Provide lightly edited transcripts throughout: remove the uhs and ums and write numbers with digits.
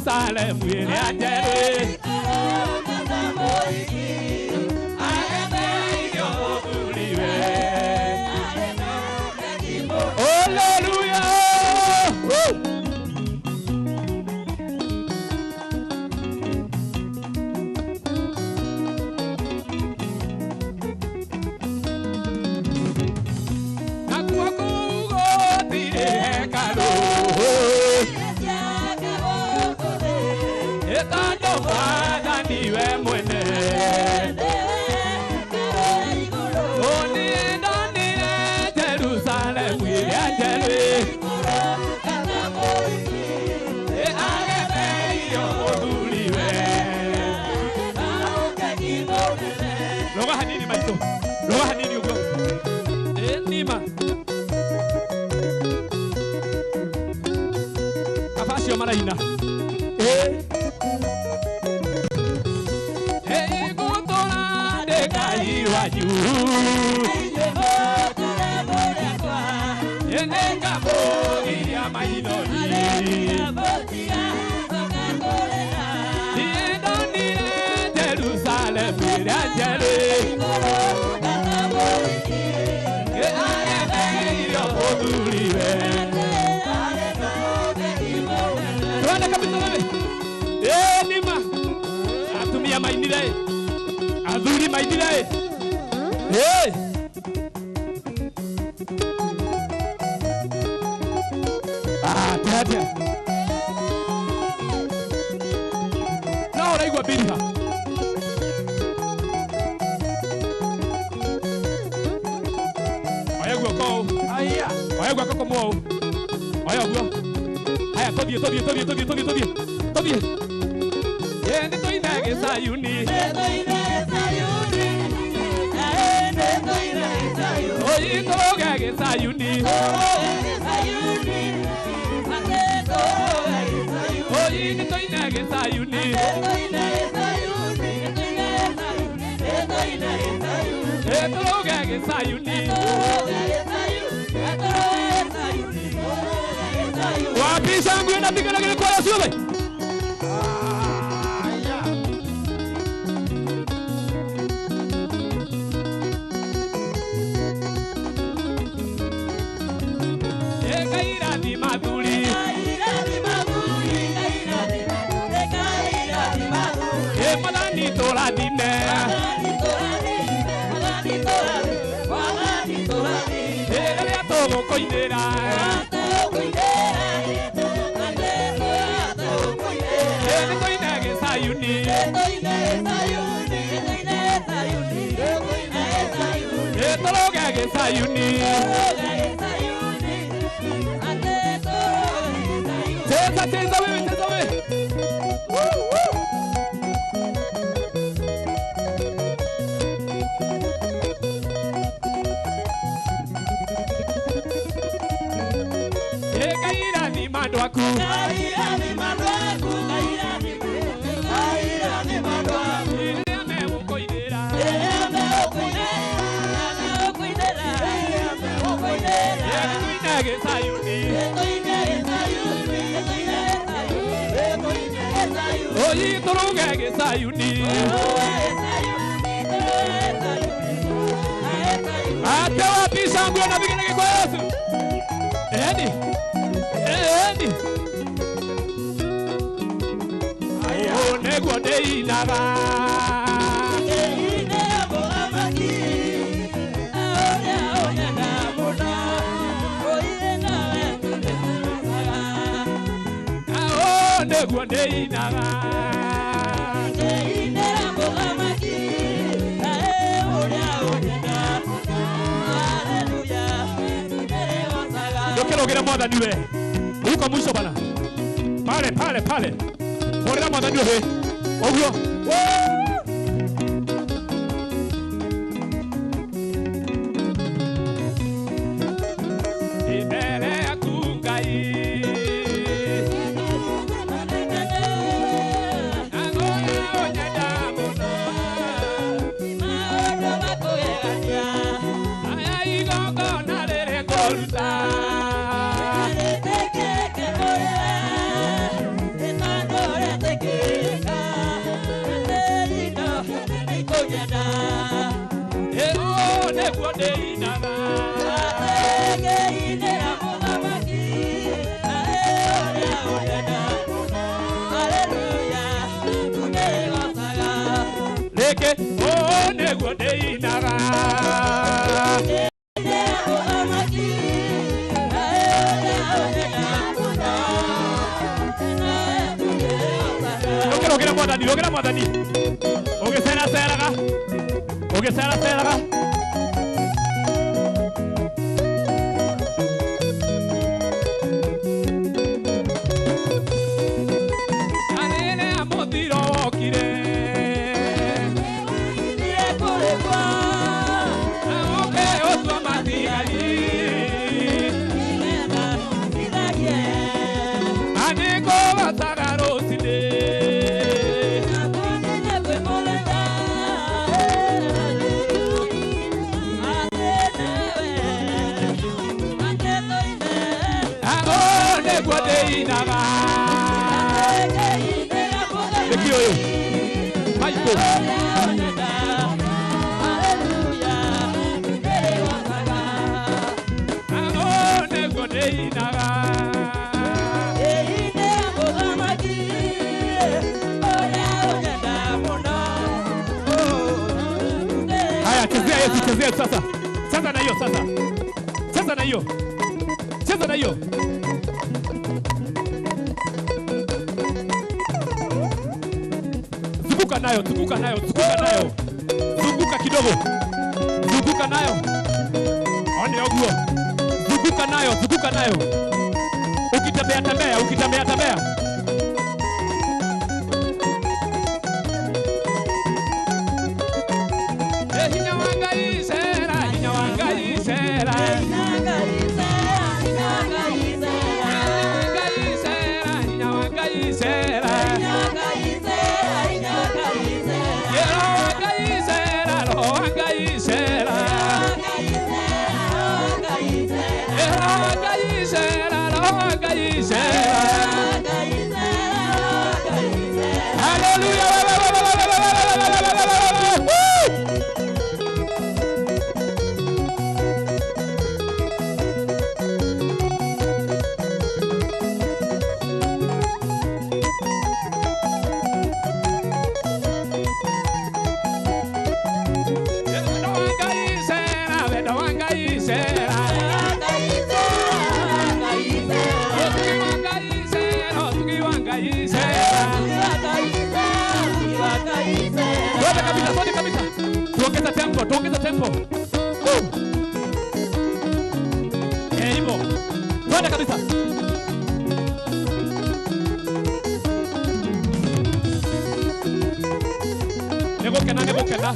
Jerusalem, we are niwe mwene Onidonire Jerusalem Wiyanjelwe Agebeyo Oduriwe Loga hanini maito Loga hanini ugo Nima Afasio maraina Gutora de Kaiwaju Yenenga bogi ya mainoni Yendonire Jerusalem Wiyanjelwe Agebeyo Oduriwe Tuanda kapitolo Nima Atumia mainire Azuri mainire Tia Na ora igua biriha Oya guo ko Aya Oya guo ko mo Oya guo Aya tobie Yende to inage Sayuni Oyi to gage Sayuni Oyi to inage Sayuni Eto gage Sayuni Wapi sangu na pigana kile kwa sube Oyi toro gage Sayuni Ate wapi sangu na bigana kwa Yesu Eni Ayo nego de inaga Nego de inaga Yo quiero que la moda niwe uko mwisho bana pale Bora moda niwe Ogyo Oh, nego de inaga. No quiero que la moda mwathani. Ugisera seraga. Ugisera seraga. Anene amotiro okire. Chezea sasa. Sasa na hiyo sasa. Sasa na hiyo. Cheza na hiyo. Zunguka nayo, zunguka nayo, zunguka nayo. Zunguka kidogo. Zunguka nayo. One oguo. Zunguka nayo, zunguka nayo. Ukitembea tembea, ukitembea tembea. Tuongeza tempo. Hivyo. Twende kabisa. Nebokena.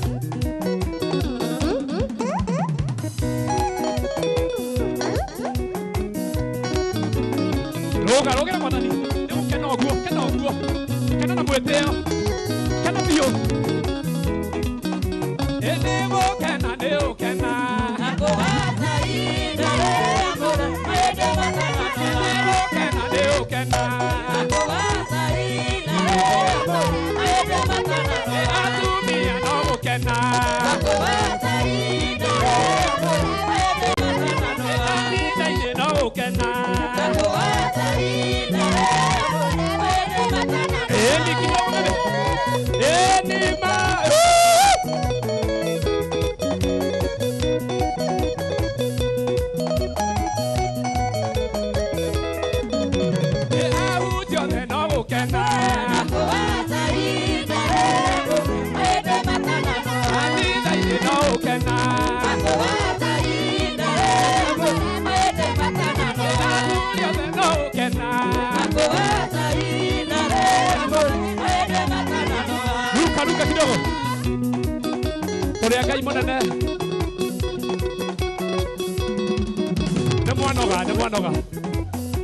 Roga na mwanani. Nebokena oguo. Kena na mweteo. Kena bio. Luka kidogo. Korea kai monane. Nemwanoga.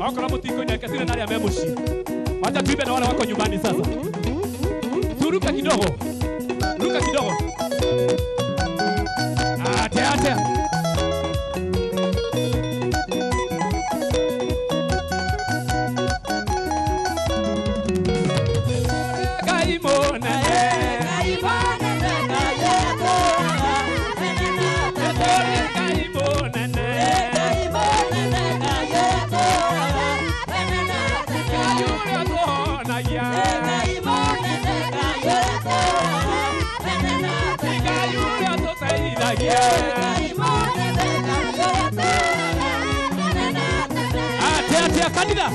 Akora mutiko nyaka sina nari amemushi. Wacha tuibe na wale wako nyumbani sasa. Turuka kidogo. Luka kidogo. Ate. Kandida.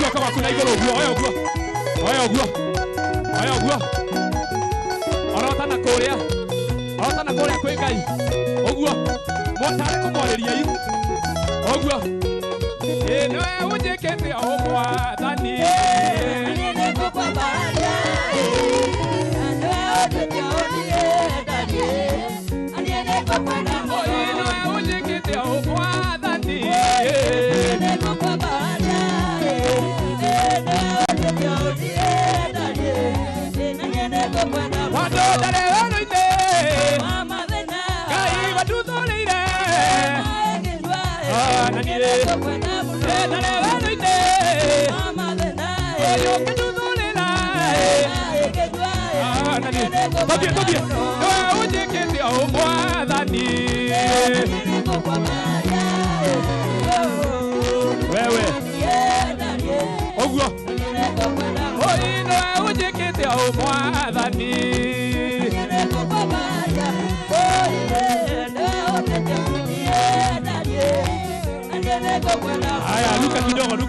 guoko gwaku na iguru guo oya guo oya guo oya guo orota na kuria kwi Ngai oguo motare kumwariria yu oguo no unjikete o mwathani wewe oguo no unjikete o mwathani haya luka kidogo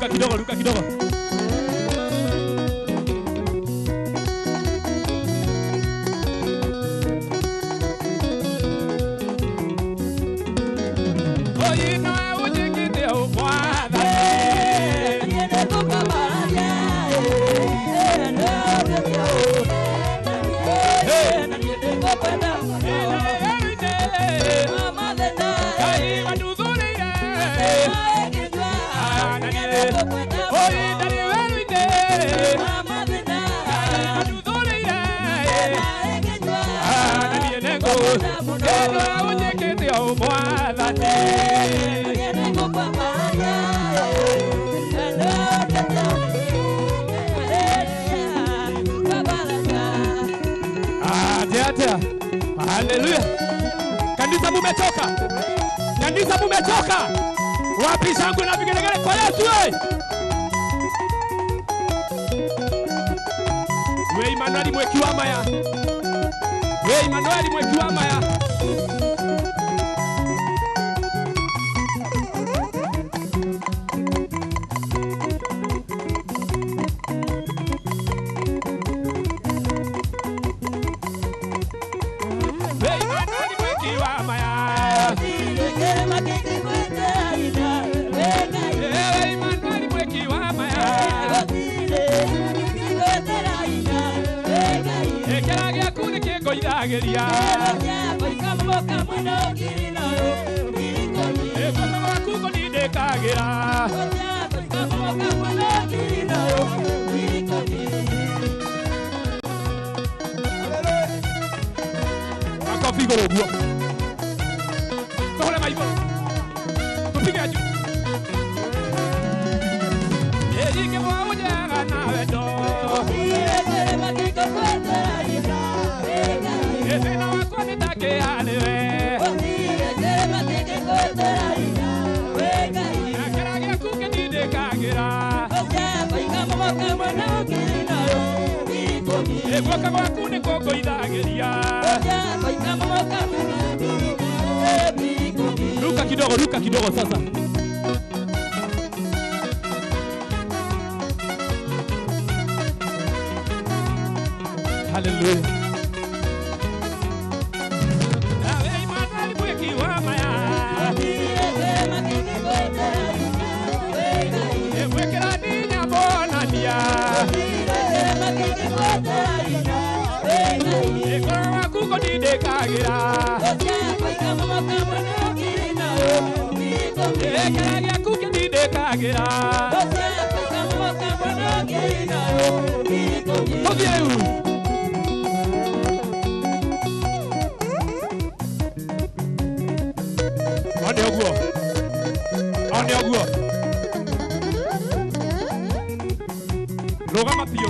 Haleluya. Kanisa mumetoka. Wapi shangwe na vigelegele kwa Yesu wewe? We Emmanuel mweki wa maya. Luka kidogo sasa. Hallelujah.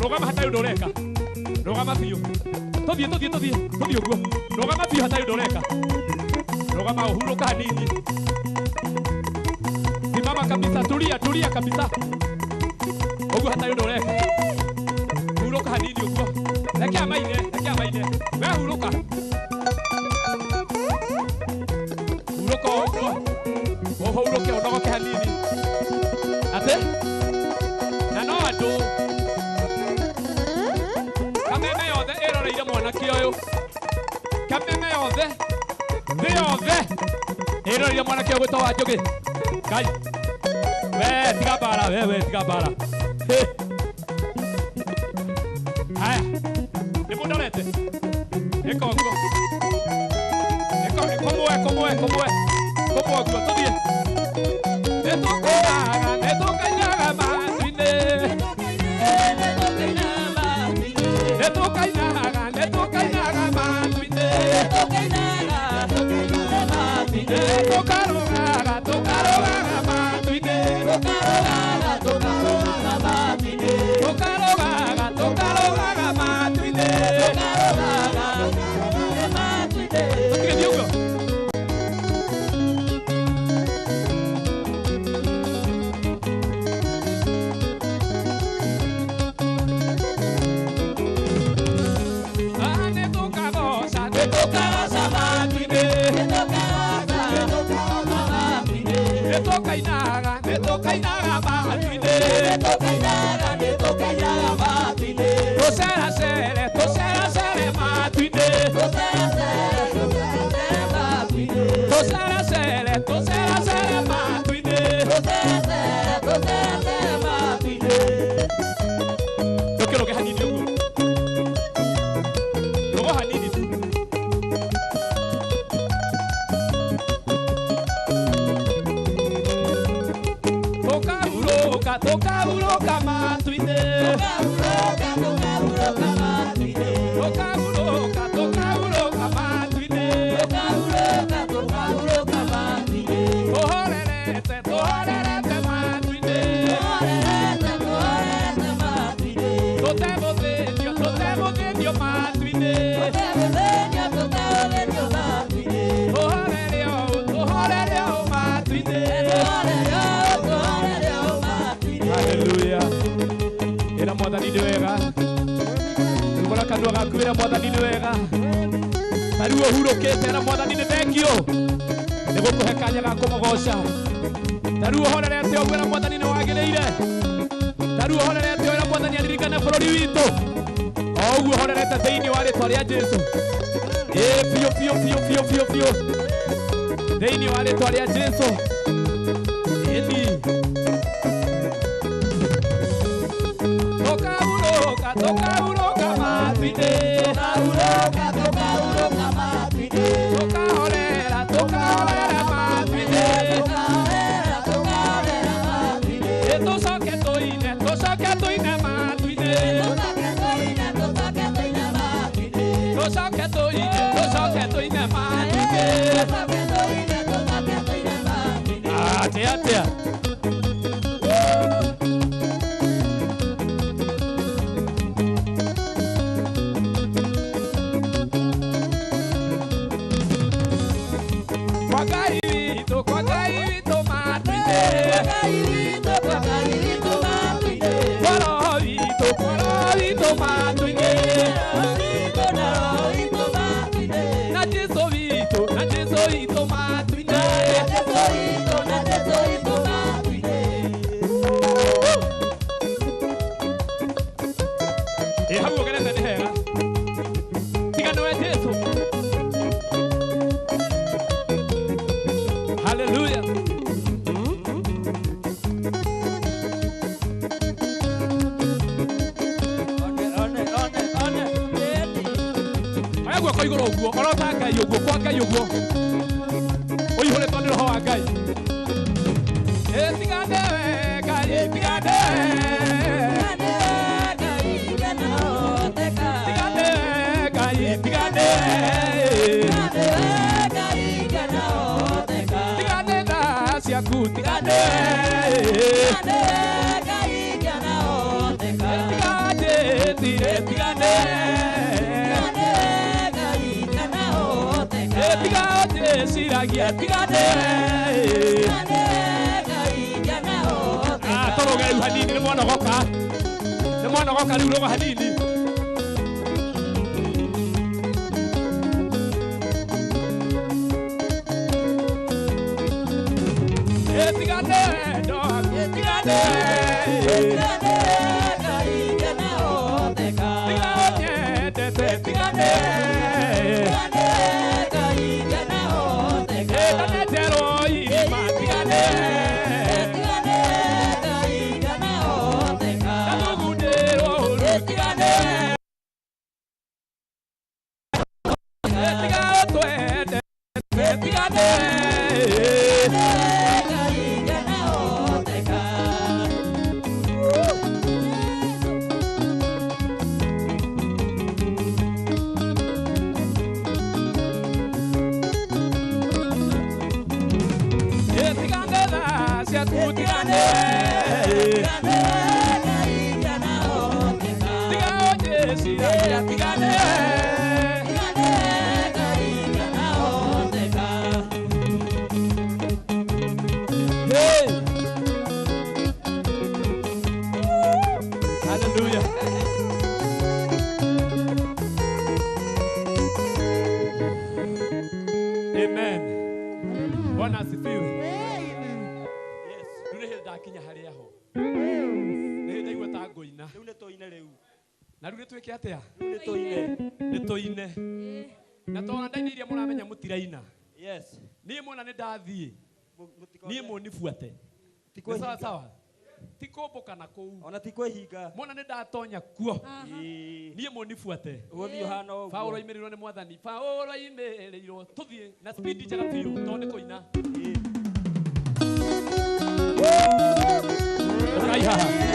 Rogama hata udoreka. Rogama pio. Todie guo. Rogama pio hata udoreka. Rogama uhuruka nini? Simama kabisa, tulia kabisa. Ogu hata udoreka. Uhuruka nini uguo? Lekia maine. Wewe uhuruka. Uhuruka uguo. Uhuruke udogoke nini? Ate? Nano. andũ kameme yothe ĩroreire mwanake ũyũ kameme yothe thĩ yothe ĩroreire mwanake ũyũ gwĩtwo Wanjũgĩ Ngai we tiga mbara we tiga mbara haya nĩmũndorete ĩka ũguo kũmwe guo tũthiĩ nĩtũkainaga matu-inĩ nĩtũkainaga matu-inĩ tũkarũgaga matu-inĩ tũkarũgaga matu-inĩ tũtigĩthiĩ ũguo nĩtũkainaga matu-inĩ tũceracere matu-inĩ tũceracere matu-inĩ tũkĩrũge hanini ũguo rũgo hanini tu tũkahurũka matu-inĩ tũkahurũka matu-inĩ tũhorerete matu-inĩ tũtemũthĩnio matu-inĩ tũhorerio matu-inĩ haleluya ĩra Mwathani nĩ wega rugũra kanua gaku ĩra Mwathani nĩ wega na rĩu ũhurũkĩte ĩra Mwathani nĩ thengio nĩ gũkũhe kanya ga kũmũgoca na rĩu ũhorerete ũguo ĩra Mwathani nĩ wagĩrĩire na rĩu ũhorerete ĩra Mwathani aririkane bũrũri witũ o ũguo ũhorerete thĩinĩ wa rĩĩtwa rĩa Jesũ biũ thĩinĩ wa rĩĩtwa rĩa Jesũ ĩni tũkahurũka matu-inĩ tũkahorera matu-inĩ tũcoke tũine matu-inĩ tũcoke tũine matu-inĩ atĩa kwa Ngai witũ matu-inĩ kwa Roho witũ matu-inĩ na Jesũ witũ matu-inĩ hau ũgerete nĩ hega tiga nĩwe Jesũ haleluya aya guoko igũrũ ũguo orota Ngai ũguo kwa Ngai ũguo ũihũrĩtwo nĩ Roho wa Ngai tigane Ngai tigane ciaku tigane tigane ciragia tigane tũrũge rĩu hanini nĩ mwanogoka rĩu rũgo hanini tigane Yes. Ni mwana ni ndathie. Ni moni fuate. Tiko sawa sawa. Tiko boka na kou. Ona tiko hinga. Mwana ni ndatonya kuo. Ni moni fuate. Uthi Yohana oguo. Paulo imerirwo ni mwathani. Paulo imerirwo tuthie na speed njega biu tonde koina. Raiha.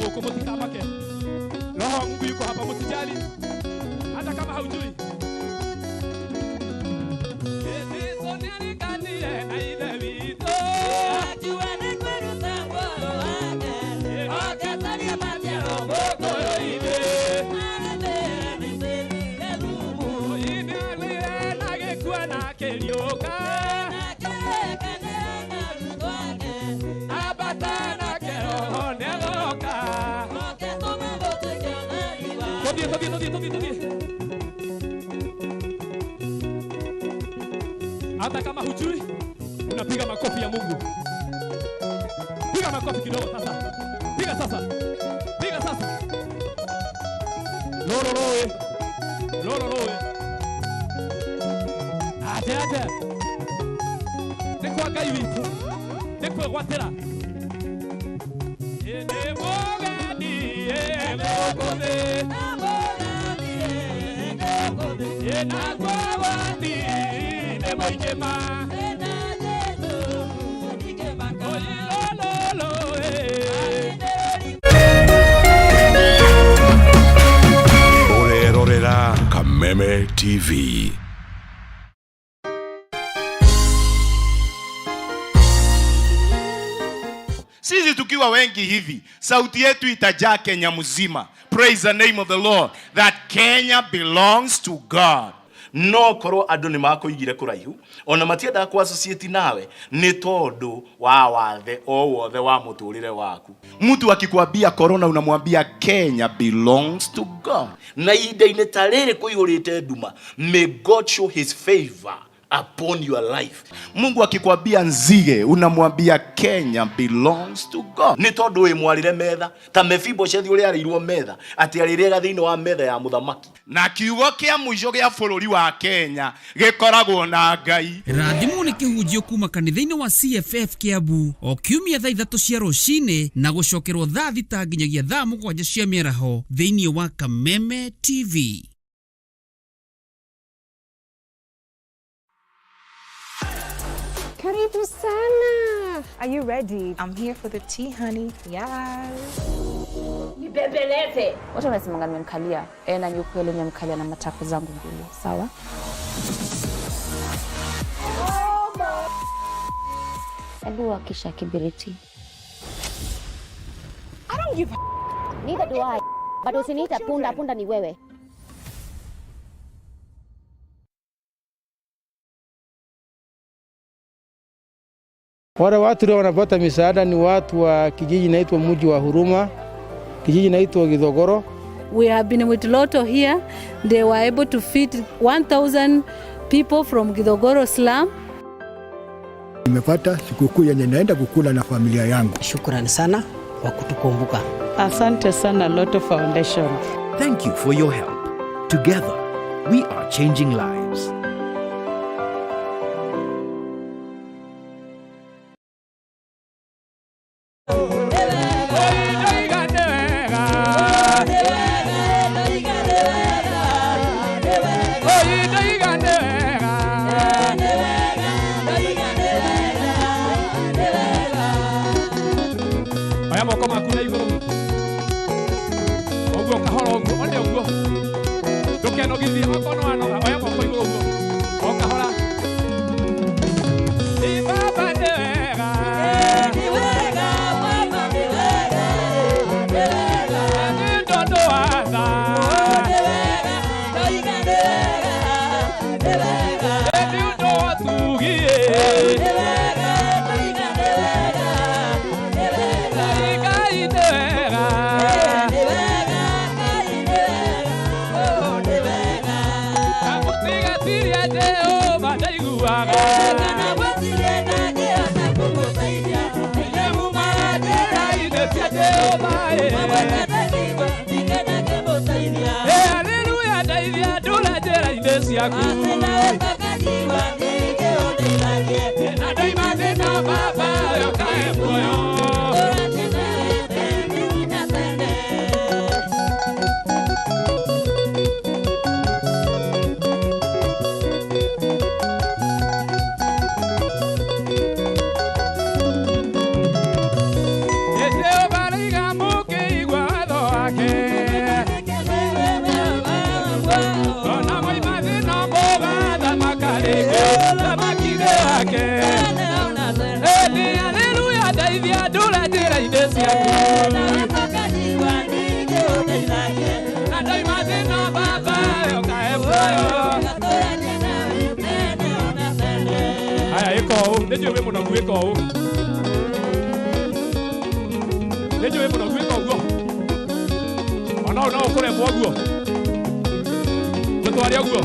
huko msikamake. Roho wa Mungu yuko hapa, msijali. Hata kama haujui. Hata kama hujui, unapiga makofi ya Mungu. Piga makofi kidogo sasa. Piga sasa. Piga sasa. Loro loe. Loro loe. Aje. Nekwa gai witu. Nekwa gwatera. Ene mogani egokode. Ena gwawani nemoikema. Orerorera Kameme TV. Sisi tukiwa wengi hivi, sauti yetu itajaa Kenya mzima. Praise the name of the Lord. That Kenya belongs to God. No koro andu ni makoigire kuraihu ona matienda ku associate nawe ni tondu wa wathe o wothe wa muturire waku. Mtu akikwambia corona unamwambia Kenya belongs to God. Na ide-ine tarere kuihurite nduma, may God show his favor upon your life. Mungu akikwambia nzige unamwambia Kenya belongs to God. Ni tondu we mwarire metha ta Mephibosheth uri arirwo metha ati arirega thiini wa metha ya muthamaki. Na kiugo kia mwisho gia bururi wa Kenya gikoragwo na Ngai. Rathimu ni kihunjio kuma kanitha-ini wa CFF Kiambu o kiumia thaa 3 cia rucini na gucokerwo thaa 6 nginyagia thaa 7 cia mĩaraho thiini wa Kameme TV. Karibu sana. Are you ready? I'm here for the tea, honey. Yes. Nibembeleze. Watu wanasemanga nimemkalia. Na ni ukweli nimemkalia na matako zangu mbili. Sawa? Hebu wakisha kibiriti. I don't give a Neither do I. But usiniita punda, punda ni wewe. Wale watu leo wanapata misaada ni watu wa kijiji inaitwa Mji wa Huruma, kijiji inaitwa Githogoro. We have been with Lotto here. They were able to feed 1,000 people from Githogoro slum. Nimepata sikukuu yenye naenda kukula na familia yangu. Shukrani sana kwa kutukumbuka. Asante sana Lotto Foundation. Thank you for your help. Together, we are changing lives. Nĩnjũĩ wĩ mũno gwĩka ũũ. Nĩnjũĩ wĩ mũno gwĩka ũguo. Ona no ũkũremwo ũguo. Tũtware ũguo.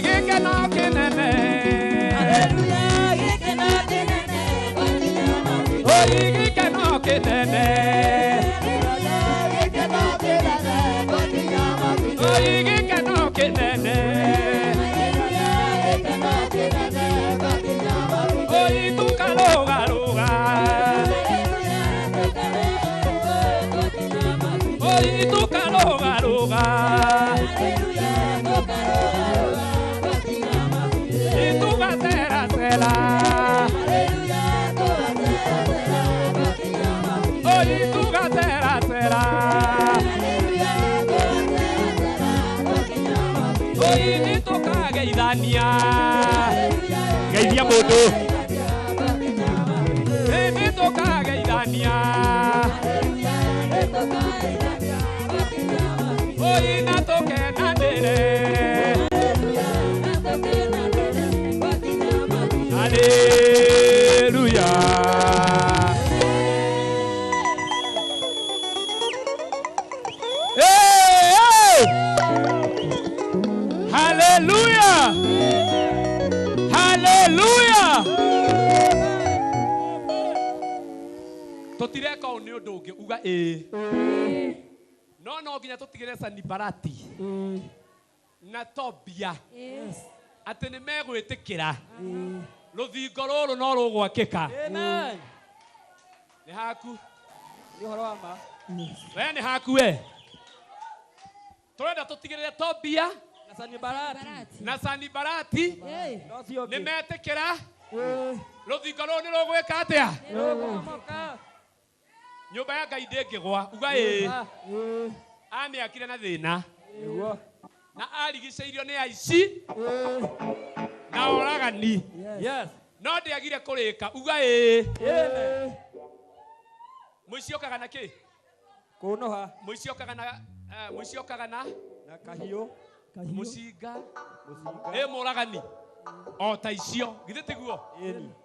Gĩkeno kĩnene. Haleluya, gĩkeno kĩnene. Gĩkeno kĩnene. Gĩkeno kĩnene. Oi tukarogaroga. Oi tukarogaroga. Itugatera-tera. Oi tugatera-tera. Oi nitukageithania. Geithia mũndũ. Nitukageithania. Oi natukenanĩre. Hallelujah. Hey, hey. Hallelujah. Hallelujah. Tutireka ũndũ ũngĩ uga no nginya tutigire Sanibalati na Tobia atĩ nĩ megwĩtĩkĩra rũthingo rũrũ no rũgwakĩka. Amen. Nĩ haku. Nĩ ũhoro wa ma. We nĩ haku we. Tũrenda tũtigĩrĩre Tobia na Sanibalati nĩ metĩkĩra rũthingo rũrũ nĩ rũgwĩka atĩa. Nyũmba ya Ngai ndĩngĩgwa uga amĩakire na thĩna na arigicĩirio nĩ aici na oragani. No ndĩagire kũrĩka uga mũici okaga na kĩ? Kũnoha. Mũici okaga na kahiũ, mũcinga, mũragani o ta icio githĩ tiguo?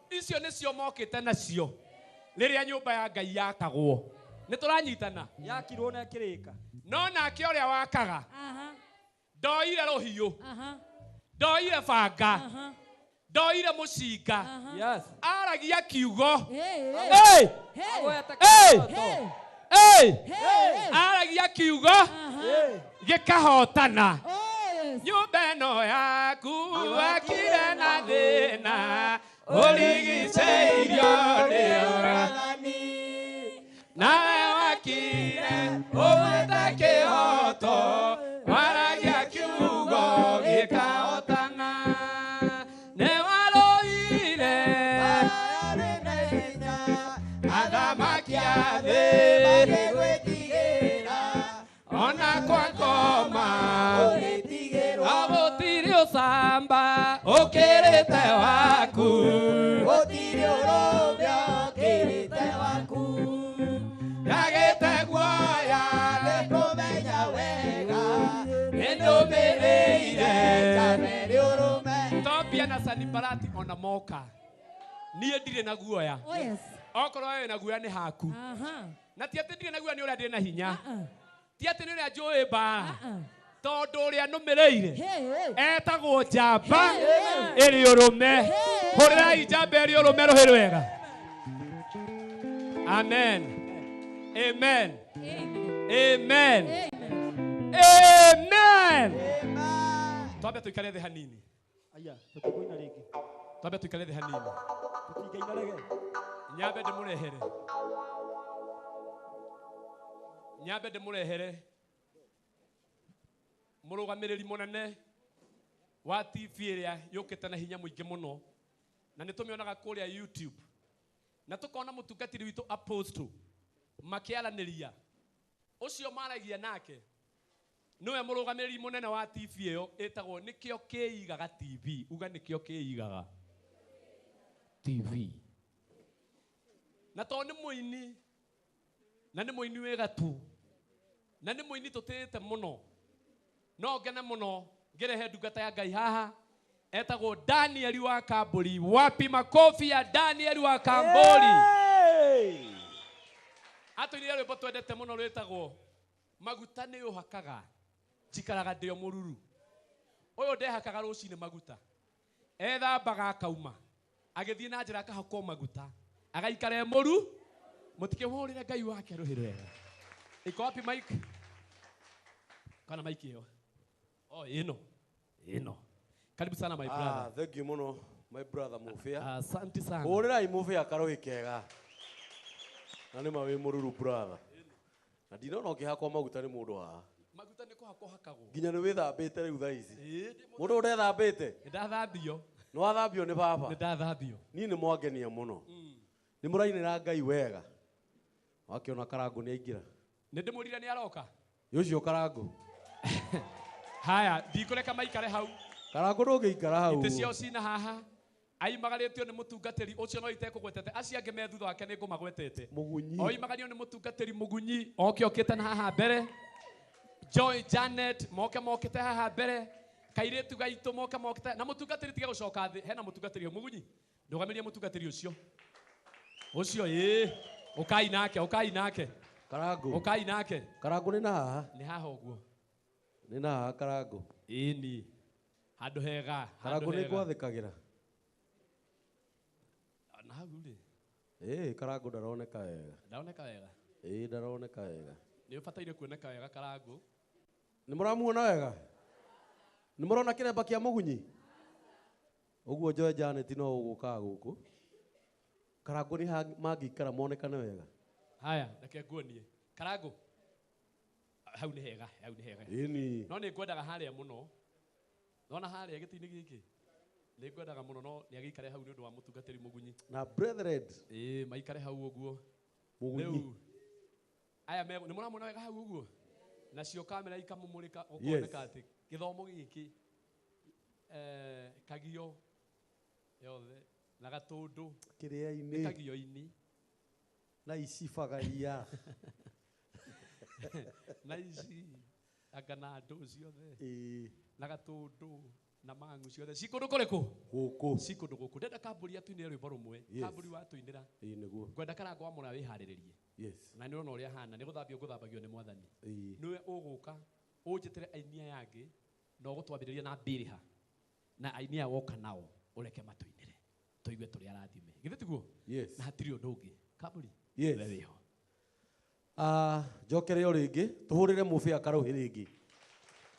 Icio nĩcio mokĩte nacio rĩrĩa nyũmba ya Ngai yakagwo. Nĩ tũranyitana? Yakirwo na kĩrĩka. No nake ũrĩa wakaga ndoire rũhiũ, ndoire banga, ndoire mũcinga, aragia kiugo, aragia kiugo gĩkahotana. Nyũmba ĩno yaku wakire na thĩna, ũrigicĩirio nĩ oragani, nawe wakire ũgwĩte kĩhoto, waragia kiugo gĩkahotana. Nĩ warũire athamaki a thĩ ona kwa ngoma gũtirĩ ũcamba ũkĩrĩte waku, gũtirĩ ũrũmio ũkĩrĩte waku, ndagĩte guoya nĩkũmenya wega nĩndũmĩrĩire njanĩrĩ ũrũme. Tobia na Sanibalati ona moka niĩ ndirĩ na guoya. Okorwo wewe na guoya nĩ haku. Na ti atĩ ndirĩ na guoya nĩ ũrĩa ndĩ na hinya, ti atĩ nĩ ũrĩa njũĩ mbara, tondũ ũrĩa nũmĩrĩire etagwo njamba ĩrĩ ũrũme. Hũrĩrai njamba ĩrĩ ũrũme rũhĩ rwega. Amen. Amen. Amen. Amen. Twambe tũikare thĩ hanini. Aya, tũtikũina rĩngĩ. Twambe tũikare thĩ hanini. Tũtingaina rege. Nyambe ndĩmũrehere. Nyambe ndĩmũrehere mũrũgamĩrĩri mũnene wa TV ĩrĩa yũkĩte na hinya mũingĩ mũno, na nĩ tũmĩonaga kũrĩa YouTube, na tũkona mũtungatĩri witũ Apostle makĩaranĩria. Ũcio maragia nake nĩwe mũrũgamĩrĩri mũnene wa TV ĩyo ĩtagwo nĩkĩo kĩigaga TV. Uga nĩkĩo kĩigaga TV. Na tondũ nĩ mũini, na nĩ mũini wĩ gatũ, na nĩ mũini tũtĩĩte mũno, no ngene mũno ngĩrehe ndungata ya Ngai haha etagwo Daniel wa Kamburi. Wapi makofi ya Daniel wa Kamburi? Atuinire rwimbo twendete muno rwetagwo maguta ni uhakaga njikaraga ndio mururu. Uyu ndehakaga rucini maguta, ethambaga akauma, agithii na njira akahakwo maguta, agaikara muru. Mutikihurire Ngai wake ruhiri wega. Iko wapi Mike? Kana Mike hiyo? Oh, ino. Karibu sana my brother. Thank you muno my brother Mufia. Asante sana. Urira Mufia karohi kega. Na nima wi mururu brother. Na ndinona ukihakwa maguta ni mundu ha. Maguta ni kuhakwo hakagwo. Nginya ni withambite riu thaa ici. Mundu urethambite? Ndathambio. No athambio ni baba. Ndathambio. Ni mwangenia muno. Ni murainira Ngai wega. Wakiona Karangu ni aingira. Ni ndimurire ni aroka. Yucio Karangu. Haya, ndikureka maikare hau. Karangu ndungiikara hau. Ite cio cina haha. Aimagaritio ni mutungatiri ucio no itekugwetete. Acio ange me thutha wake ni ngumagwetete. Mugunyi. Oimagario ni mutungatiri Mugunyi. Oke okite na haha mbere. Joy Janet mokite haha mbere. Kairetu gaitu mokite na mutungatiri tige gucoka thi. Hena mutungatiri Mugunyi. Ndugamirie mutungatiri ucio. Ucio ukai nake. Karangu. Ukai nake. Karangu ni na haha. Ni haha uguo. Ni na haha Karangu. Ini. Handu hega. Karangu ni gwathikagira. Na hau ri. Karangu ndaroneka wega. Ndaroneka wega. Ndaroneka wega. Ni ubataire kuoneka wega Karangu. Ni muramuona wega? Ni murona kiremba kia Mugunyi? Uguo Joy Janet no uguka guku. Karangu ni mangikara monekane wega. Haya, reke nguonie. Karangu. Hau ni hega. Ini. No ni ngwendaga haria muno. Nona haria gitini giki. Ni ngwendaga muno no ni agikare hau ni undu wa mutungatiri Mugunyi. Na brethren. Maikare hau uguo. Mugunyi. Aya me ni muramuna wega hau uguo. Na cio kamera ikamumulika ukoneka ati githomo giki kagio yothe na gatundu kiria-ini kagio-ini na icibagaria na ici agana ndu ciothe na gatundu na mangu ciothe cikundu kuriku guku cikundu guku ndenda Kamburi atuinire rwimbo rumwe Kamburi watuinira niguo ngwenda Karangu wa mura wiharirie na ni rona uria hana ni guthambio guthambagio ni mwathani niwe uguka unjitire ainia yangi no gutwambiriria na mbiriha na ainia woka nao ureke matuinire tuigue turi arathime githe tiguo na hatiri undu ungi Kamburi wewe ho njokere yo ringi tuhurire Mufia karuhi ringi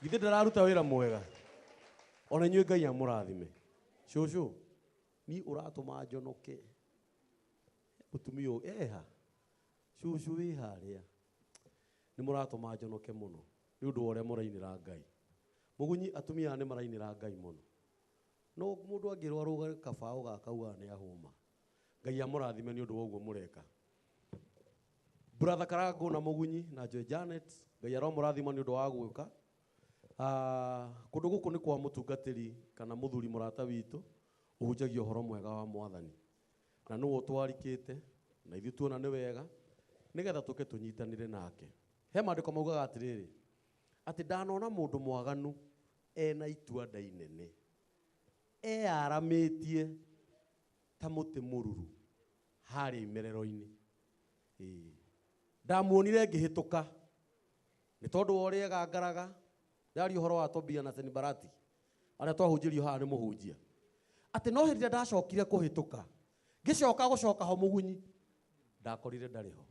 githe ndararuta wira mwega ona nyue Ngai amurathime cucu ni uratuma njonoke mutumio cucu wi haria ni muratuma njonoke muno ni undu uria murainira Ngai Mugunyi atumia ni marainira Ngai muno no mundu angirwo aruga kabao gakauga ni ahuma Ngai amurathime ni undu woguo mureka brother Karangu na Mugunyi na Joy Janet Ngai aromurathima ni undu wa gwika kundu guku ni kwa mutungatiri kana muthuri murata witu uhunjagia uhoro mwega wa mwathani na no utwarikite na ithu tuona ni wega nigetha tuke tunyitanire nake he mandiko maugaga atiriri ati ndanona mundu mwaganu ena itua ndainene aramitie ta muti mururu hari imerero-ini ndamuonire ngihituka ni tondu uria gangaraga ndari uhoro wa Tobia na Senibarati aria twahunjirio haha ni muhunjia ati no hindi ndacokire kuhituka ngicoka gucoka ho Mugunyi ndakorire ndari ho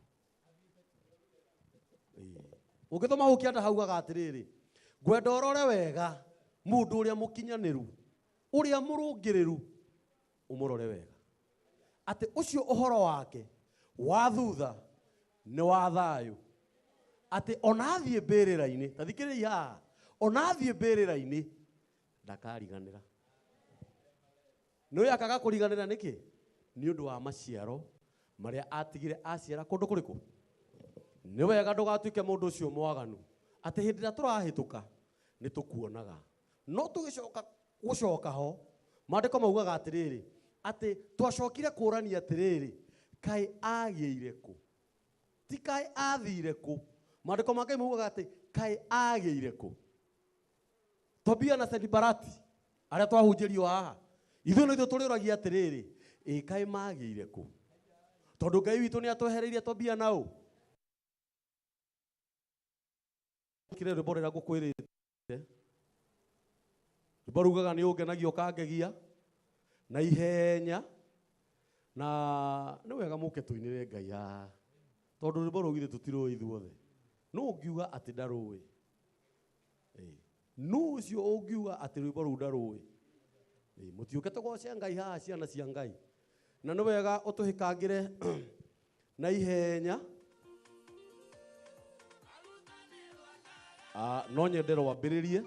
ungithoma hukianda haugaga atiriri ngwenda urore wega mundu uria mukinyaniru uria murungiriru umurore wega ati ucio uhoro wake wa thutha ni wa thayu ati onathie mbirira-ini tathikiriria haha onathie mbirira-ini ndakariganira no yakaga kuriganira niki ni undu wa maciaro maria atigire aciara kundu kuriku ni wega ndugatuike mundu ucio mwaganu ati hindi ria turahituka ni tukuonaga no tugicoka gucoka ho mandiko maugaga atiriri ati twacokire kurania atiriri kai agiire ku ti kai athire ku mandiko maugaga ati kai agiire ku Tobia na Senibarati aria twahunjirio haha ithuĩ no ithuĩ tũrĩũragia atĩrĩrĩ kaĩ magĩire kũ tondũ Ngai witũ nĩ atwehereirie Tobia nao kire rwĩmbo rĩrĩa ngũkwĩrĩte rwĩmbo rugaga nĩ ũngenagia ũkangegia na ihenya na nĩ wega mũke tũinĩre Ngai tondũ rwĩmbo rũu githĩ tũtirũĩ ithuothe no ũngiuga atĩ ndarũĩ no ũcio ũngiuga atĩ rwĩmbo rũu ndarũĩ mũtiũke tũgoce Ngai haha ciana cia Ngai na nĩ wega ũtũhĩkangĩre na ihenya no nyende rwambĩrĩrie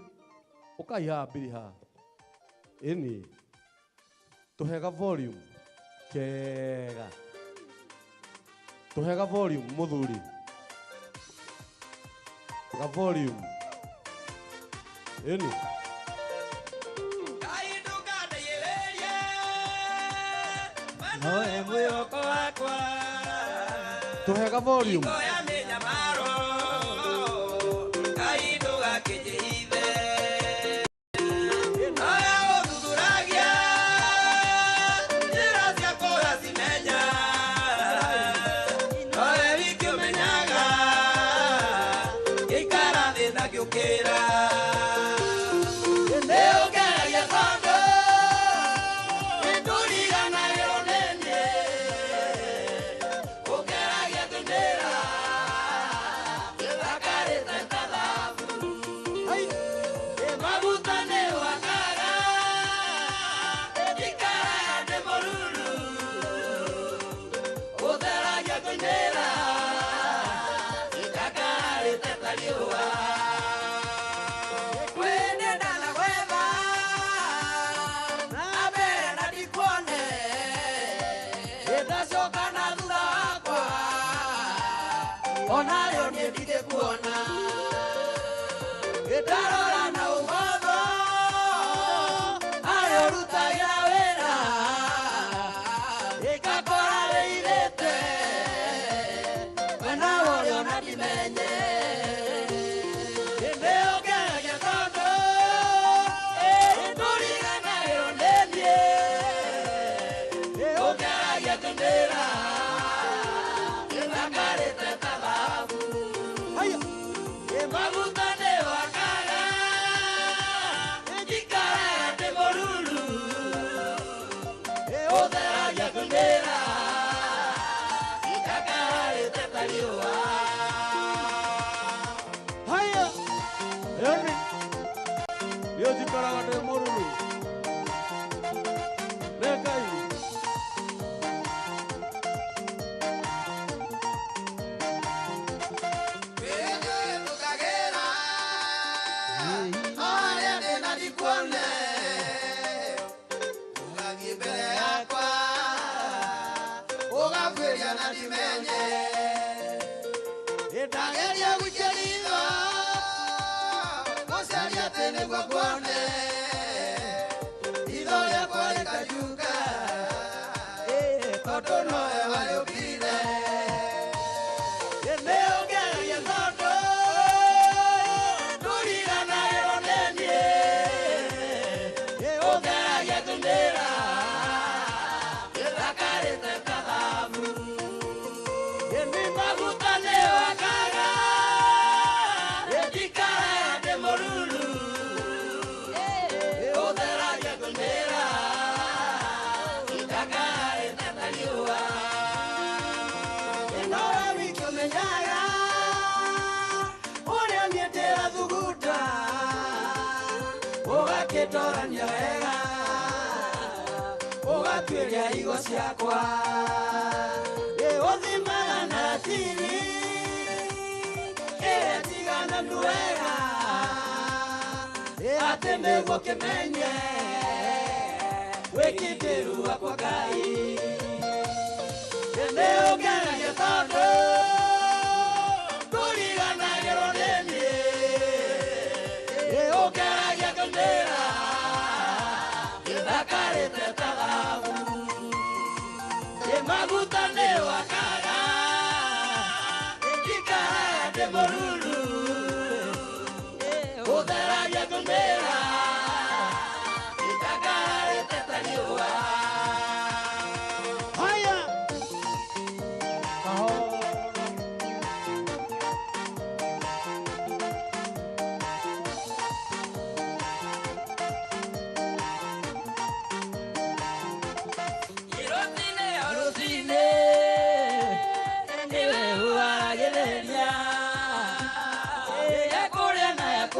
ũkai haha mbiri haha ĩni tũhega volume kega tũhega volume mũthuri ga volume ĩni tũhega volume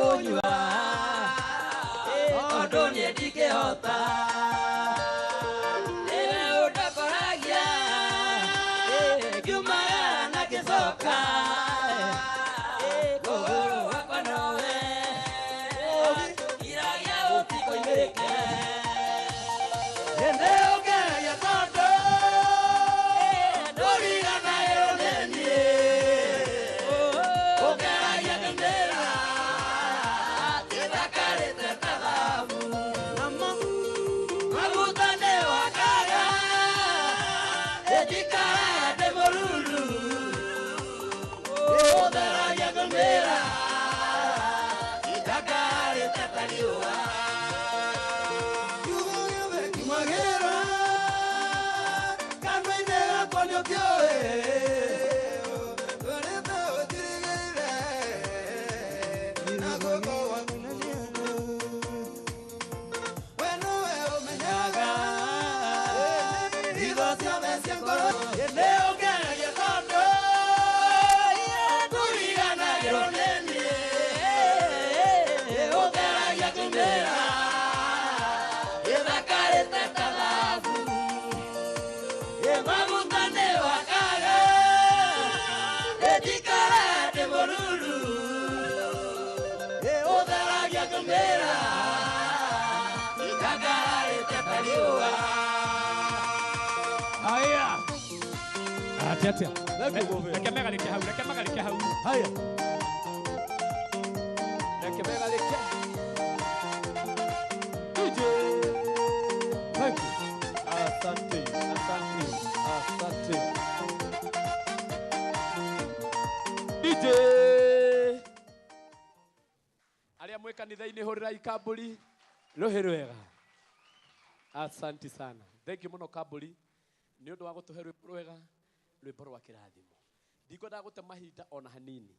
kunywa tondu nie ndingihota ire undakoragia ngiumagara na ngicoka kũgũrũ wakwa nowe iragia ũtikoimĩrĩke ĩndĩ ũngeragia tondũ ndũriganagĩrwo nĩ niĩ ũngeragia ngĩmĩra gĩthakarĩte ta thahabu maguta nĩ wakaga ĩnjikaraga ndĩ mũruru ũtheragia ngĩmĩra gĩthakarĩte ta riũa kiumagĩra kanua-inĩ gakwa nĩ ũkĩũĩ ũrĩte ũnjirigĩire na guoko gwaku nĩ niũndũ we nowe ũmenyaga hitho ciothe cia ngoro nĩ ũngeragia tondũ ndũriganagĩrwo nĩ niĩ ũtheragia ngĩmĩra gĩthakarĩte ta thahabu maguta nĩ wakaga ĩnjikaraga ndĩ mũruru ũtheragia ngĩmĩra gĩthakarĩte ta riũa Haya. Atia. Reke megarĩke hau. Haya. Reke megarĩke. DJ. Thank you. Asante. DJ. Arĩa mwĩ kanitha-inĩ hũrĩrai kambũri rũhĩ rwega. Asante sana. Thank you mũno kambũri nĩ ũndũ wa gũtũhe rwĩmbo rwega, rwĩmbo rwa kĩrathimo. Ndikwendaga gũte mahinda ona hanini.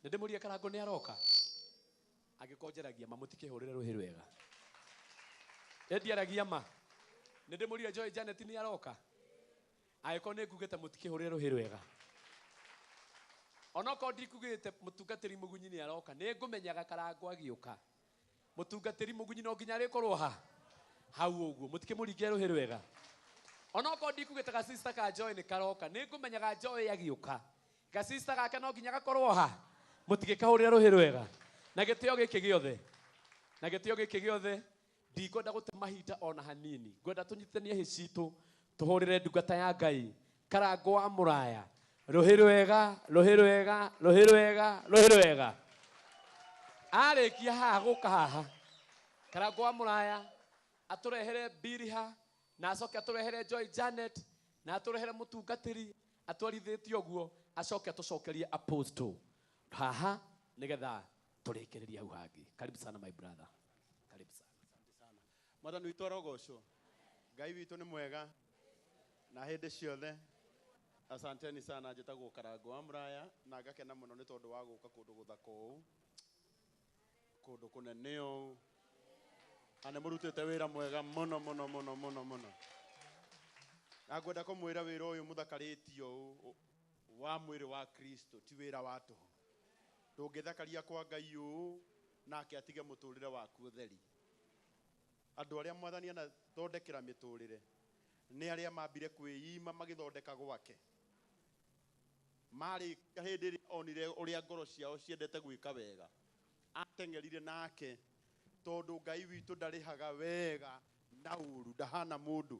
Nĩ ndĩmũrie Karango nĩ aroka. Angĩkorwo njaragia ma mũtikĩhũrĩre rũhĩ rwega. Ndiaragia ma. Nĩ ndĩmũrie Joy Janet nĩ aroka. Angĩkorwo nĩ ngugĩte mũtikĩhũrĩre rũhĩ rwega. Onokorwo ndikugĩte mũtungatĩri mũgunyi nĩ aroka, nĩ ngũmenyaga Karango agĩũka. Mũtungatĩri mũgunyi no nginya arĩkorwo hau ũguo mũtikĩmũringie rũhĩ rwega. Onokorwo ndikugĩte ga sister ka Joy nĩ karoka, nĩ ngũmenyaga Joy agĩũka. Ga sister gake no nginya gakorwo mũtigĩkahũrĩre rũhĩ rwega. Na gĩtĩo gĩkĩ gĩothe ndikwenda gũte mahinda ona hanini. Ngwenda tũnyitithanie hĩ citũ tũhũrĩre ndungata ya Ngai Karango wa Mũraya rũhĩ rwega. Arĩkia haha gũka haha Karango wa Mũraya atũrehere Biliha na acoke atũrehere Joy Janet na atũrehere mũtungatĩri atwarithĩtie ũguo acoke atũcokerie Apostle haha nĩgetha tũrĩkĩrĩrie hau hangĩ. Karibu sana my brother. Karibu sana. Mwathani witũ arogocwo. Ngai witũ nĩ mwega na hĩndĩ ciothe. Asanteni sana, njĩtagwo Karango wa Mũraya na ngakena mũno nĩ tondũ wa gũka kũndũ gũthaka ũũ, kũndũ kũnene ũũ. Ane mũrutĩte wĩra mwega mũno. Na ngwenda kũmwĩra wĩra ũyũ mũthakarĩtio ũũ wa mwĩrĩ wa Kristo ti wĩra wa tũhũ. Ndũngĩthakaria kwa Ngai ũũ nake atige mũtũrĩre waku ũtheri. Andũ arĩa Mwathani anathondekera mĩtũrĩre nĩ arĩa mambire kwĩima magĩthondeka gwake. Marĩ hĩndĩ ĩrĩa onire ũrĩa ngoro ciao ciendete gwĩka wega, ateng'erire nake tondũ Ngai witũ ndarĩhaga wega na ũru, ndahana mũndũ.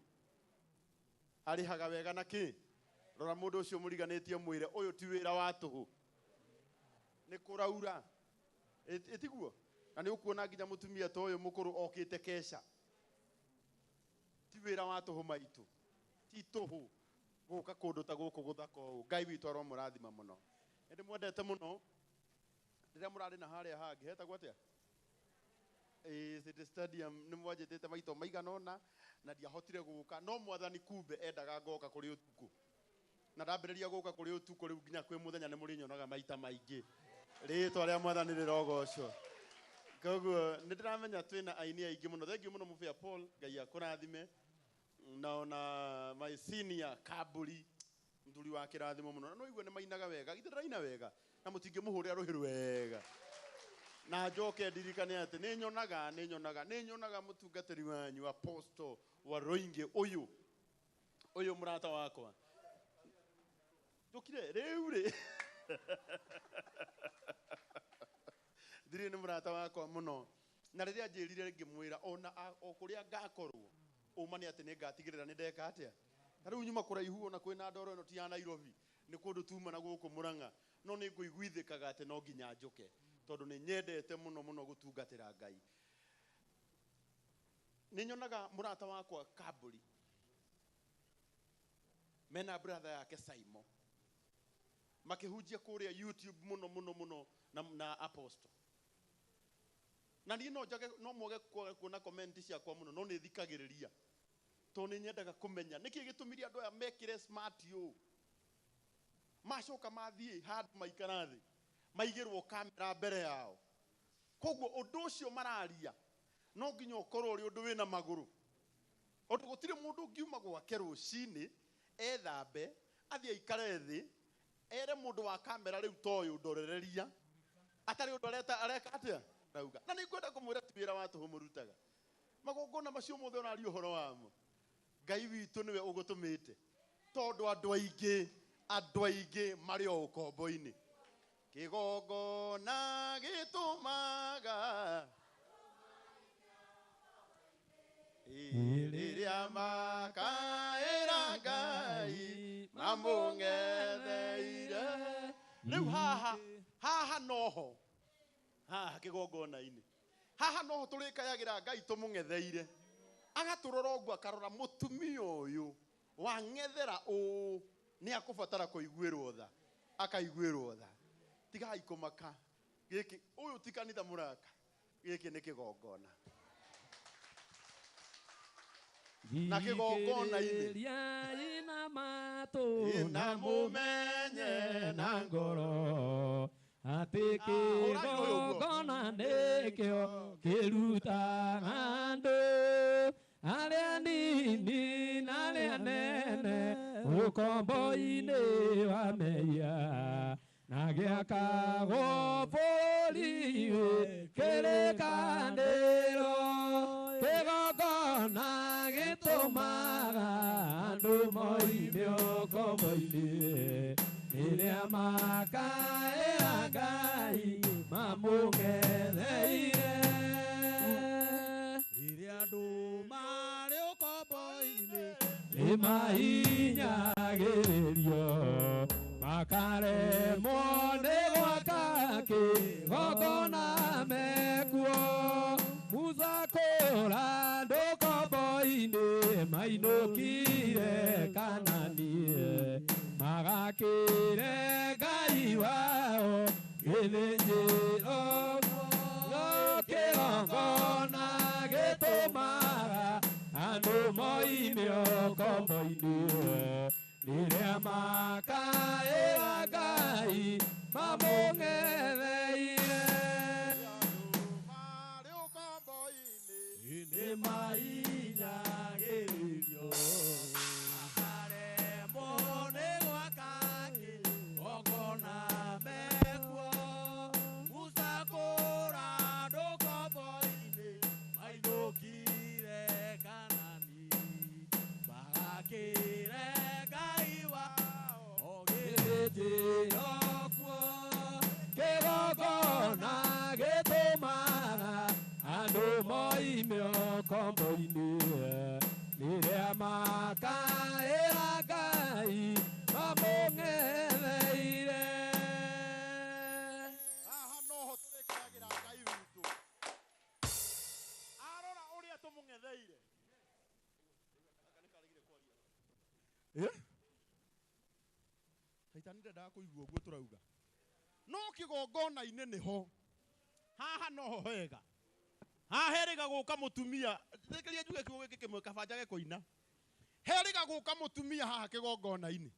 Arĩhaga wega na kĩ? Rora mũndũ ũcio mũriganĩtie mwĩre ũyũ ti wĩra wa tũhũ. Nĩ kũraura. Ĩtiguo? Na nĩ ũkuona nginya mũtumia ta ũyũ mũkũrũ okĩte kesha. Ti wĩra wa tũhũ maitũ. Ti tũhũ gũka kũndũ ta gũkũ gũthaka ũũ. Ngai witũ aromũrathima mũno. Nĩ mwendete mũno rĩrĩa mũrarĩ na harĩa hangĩ hetagwo atĩa? City Stadium nĩ mwanjĩtĩte maito maigana ũna na ndiahotire gũka, no Mwathani kumbe endaga ngoka kũrĩ ũtukũ. Na ndambĩrĩria gũka kũrĩ ũtukũ rĩu nginya kwĩ mũthenya nĩ mũrĩnyonaga maita maingĩ. Rĩĩtwa rĩa Mwathani rĩrogocwo. Koguo nĩ ndĩramenya twĩna aini aingĩ mũno. Thengiũ mũno mũbĩa Paul, Ngai akũrathime. Na ona my senior Kambũri, mũthuri wa kĩrathimo mũno. Na no igwe nĩ mainaga wega, githĩ ndĩraina wega? Na mũtingĩmũhũrĩra rũhĩ rwega. na njoke ndirikane ati nĩ nyonaga mũtungatĩri wanyu Apostle Waroinge ũyũ mũrata wakwa njũkire rĩu rĩ ndirĩ nĩ mũrata wakwa mũno na rĩrĩa njĩrire ngĩmwĩra ona o kũrĩa ngakorwo ũmane atĩ nĩ ngatigĩrĩra nĩ ndeka atĩa na rĩu nyuma kũraihu ona kwĩna ndoro ĩno ti ya Nairobi nĩ kũndũ tuma na gũkũ Mũrang'a no nĩ ngũiguithĩkaga atĩ no nginya njũke tondũ nĩ nyendete mũno gũtungatĩra Ngai. Nĩ nyonaga mũrata wakwa Kambũri mena brother yake Saimo makĩhunjia kũrĩa YouTube mũno na Apostle. Na niĩ no mwage kuona comment ciakwa mũno no nĩ thikagĩrĩria tondũ nĩ nyendaga kũmenya nĩkĩ gĩtũmire andũ aya mekĩre smart yo macoka mathiĩ handũ maikara thĩ maigĩrwo kamera mbere yao. Koguo ũndũ ũcio mararia no nginya ũkorwo ũrĩ ũndũ wĩna magũrũ. Ũndũ gũtirĩ mũndũ ũngiuma gwake rũcinĩ ethambe athiĩ aikare thĩ ere mũndũ wa kamera rĩu toyũ ndorereria atarĩ ũndũ areka atĩa rauga. Na nĩ ngwenda kũmwĩra ti wĩra wa tũhũ mũrutaga magongona macio mothe ũraria ũhoro wamo Ngai witũ nĩwe ũgũtũmĩte tondũ andũ aingĩ marĩ o ũkombo-inĩ. Kĩgongona gĩtũmaga rĩrĩa makaĩra Ngai mamũng'etheire. Rĩu haha noho kĩgongona-inĩ haha noho tũrĩkayagĩra Ngai tũmũng'etheire agatũrora ũguo akarora mũtumia ũyũ wang'ethera ũũ nĩ akũbatara kũiguĩrwo tha akaiguĩrwo tha. Tigai kũmaka gĩkĩ ũyũ ti kanitha mũraka gĩkĩ nĩ kĩgongona na kĩgongona-inĩ na mũmenye na ngoro atĩ kĩgongona nĩkĩo kĩrutaga andũ arĩa nini na arĩa nene ũkombo-inĩ wa mehia na gĩakagwo bũrũri kĩrĩkanĩro. Kĩgongona gĩtũmaga andũ moime ũkombo-inĩ rĩrĩa makaĩra Ngai mamũng'etheire. Rĩrĩa andũ marĩ ũkombo-inĩ nĩ mahinyagĩrĩrio makaremwo nĩ gwaka kĩgongona mekuo. Musa kũra andũ kombo-inĩ mainũkire Kanani magakĩre Ngai wao gĩthĩnjĩro. Kĩgongona gĩtũmaga andũ moime ũkombo-inĩ rĩrĩa makaĩra Ngai mamũng'etheire. Marĩ ũkombo-inĩ nĩ mahinyagĩrĩrio makaremwo nĩ gwaka kĩgongona mekuo. Musa kũra andũ kombo-inĩ mainũkire Kanani magakĩre Ngai wao gĩthĩnjĩro kuo. Kĩgongona gĩtũmaga andũ moime ũkombo-inĩ rĩrĩa makaĩra Ngai mamũng'etheire. Haha noho tũrĩkagĩra Ngai witũ arora ũrĩa tũmũng'etheire. Haita nĩndendaga kũigua ũguo tũrauga no kĩgongona-inĩ nĩho haha noho hega. Haha herĩga gũka mũtumia thikĩria njuge kiugo gĩkĩ kĩmwe kabanjage kũina. Herĩga gũka mũtumia haha kĩgongona-inĩ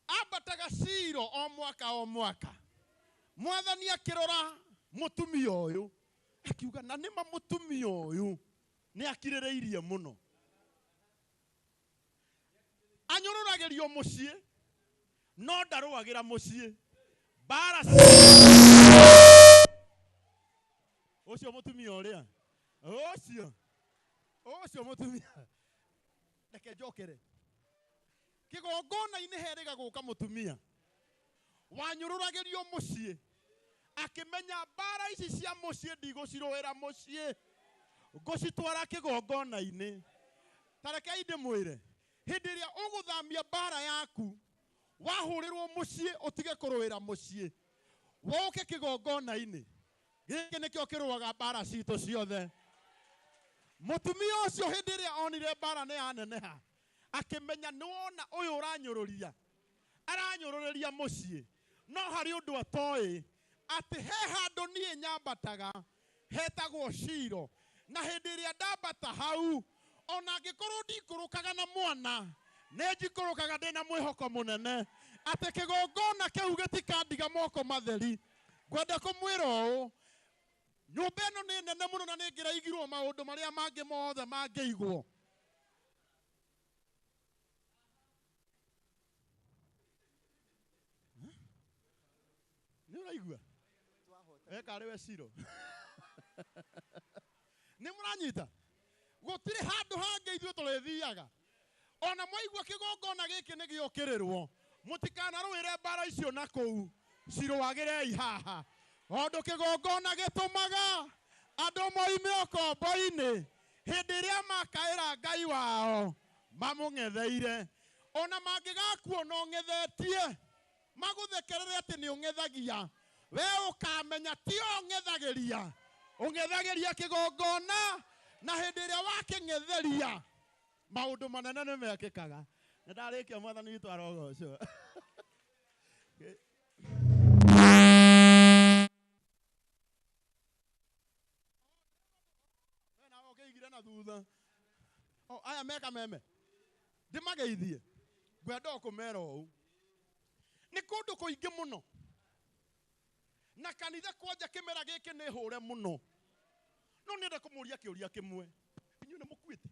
ambataga ciro o mwaka Mwathani akĩrora mũtumia ũyũ akiuga na nĩma mũtumia ũyũ nĩ akirĩrĩirie mũno. Anyũrũragĩrio mũciĩ no ndarũagĩra mũciĩ. Bara Ocio mutumia uria. Ocio mutumia. Reke njokere. Kigongona-inĩ herĩga gũka mũtumia wanyũrũragĩrio mũciĩ akĩmenya mbara ici cia mũciĩ ndigũcirũĩra mũciĩ ngũcitwara kĩgongona-inĩ. Tarekei ndĩmwĩre hĩndĩ ĩrĩa ũgũthamia mbara yaku wahũrĩrwo mũciĩ ũtige kũrũĩra mũciĩ woke kĩgongona-inĩ gĩkĩ nĩkĩo kĩrũaga mbara citũ ciothe. Mũtumia ũcio hĩndĩ ĩrĩa onire mbara nĩ yaneneha akĩmenya nĩwona ũyũ ũranyũrũria aranyũrũrĩria mũciĩ no harĩ ũndũ atoĩ atĩ he handũ niĩ nyambataga hetagwo Shilo na hĩndĩ ĩrĩa ndambata hau ona angĩkorwo ndikũrũkaga na mwana nĩnjikũrũkaga ndĩna mwĩhoko mũnene atĩ kĩgongona kĩu gĩtikandiga moko matheri. Ngwenda kũmwĩra ũũ nyũmba ĩno nĩ nene mũno na nĩngĩraigirwo maũndũ marĩa mangĩ mothe mangĩigwo. Nĩ ũraigua? Karĩ we Shilo. Nĩ mũranyita? Gũtirĩ handũ hangĩ ithuĩ tũrĩthiaga. Ona mwaigua kĩgongona gĩkĩ nĩ gĩokĩrĩrwo mũtikanarũĩre mbara icio na kũu cirũagĩrei haha. Ondũ kĩgongona gĩtũmaga andũ moime ũkombo-inĩ hĩndĩ ĩrĩa makaĩra Ngai wao mamũng'etheire. Ona mangĩgakuo na ũng'ethetie magũthekerere atĩ nĩ ũng'ethagia we ũkamenya ti ũng'ethagĩria ũng'ethagĩria kĩgongona na hĩndĩ ĩrĩa wakĩng'etheria maũndũ manene nĩ mekĩkaga. Nĩ ndarĩkia Mwathani witũ arogocwo. Wena ũkĩigire na thutha. Aya meka meme ndĩmageithie ngwenda kũmera ũũ nĩ kũndũ kũingĩ mũno na kanitha kwanja kĩmera gĩkĩ nĩ hũre mũno no nĩenda kũmũria kĩũria kĩmwe inyuĩ nĩ mũkuĩte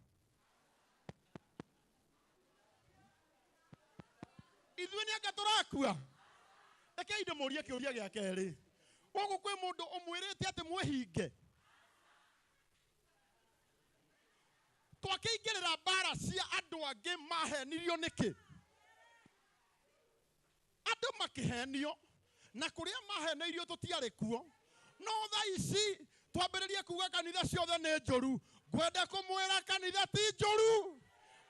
ithuĩ nĩ anga tũrakua. Rekei ndĩmũrie kĩũria gĩa kerĩ gũkũ kwĩ mũndũ ũmwĩrĩte atĩ mwĩhinge twakĩingĩrĩra mbara cia andũ angĩ mahenirio nĩkĩ? Andũ makĩhenio na kũrĩa maheneirio tũtiarĩ kuo no thaa ici twambĩrĩrie kuga kanitha ciothe nĩ njũru. Ngwenda kũmwĩra kanitha ti njũru.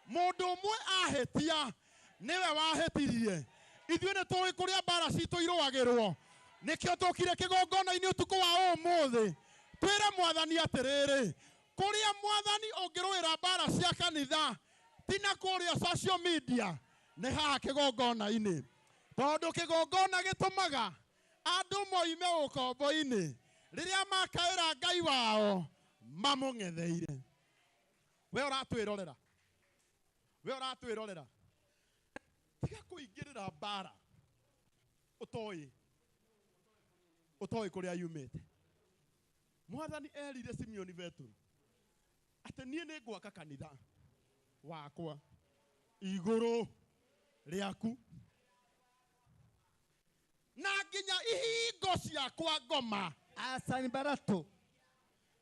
Mũndũ ũmwe ahĩtia nĩwe wahĩtirie. Ithuĩ nĩ tũĩ kũrĩa mbara citũ irũagĩrwo nĩkĩo tũkire kĩgongona-inĩ ũtukũ wa ũmũthĩ twĩre Mwathani atĩrĩrĩ kũrĩa Mwathani ũngĩrũĩra mbara cia kanitha ti na kũrĩa social media nĩ haha kĩgongona-inĩ tondũ kĩgongona gĩtũmaga andũ moime ũkombo-inĩ rĩrĩa makaĩra Ngai wao mamũng'etheire. We ũratwĩrorera tiga kũingĩrĩra mbara ũtoĩ kũrĩa yumĩte. Mwathani erire Simeoni Petro atĩ niĩ nĩ ngwaka kanitha wakwa igũrũ rĩaku na nginya ihingo ciakwa ngoma Sanibarato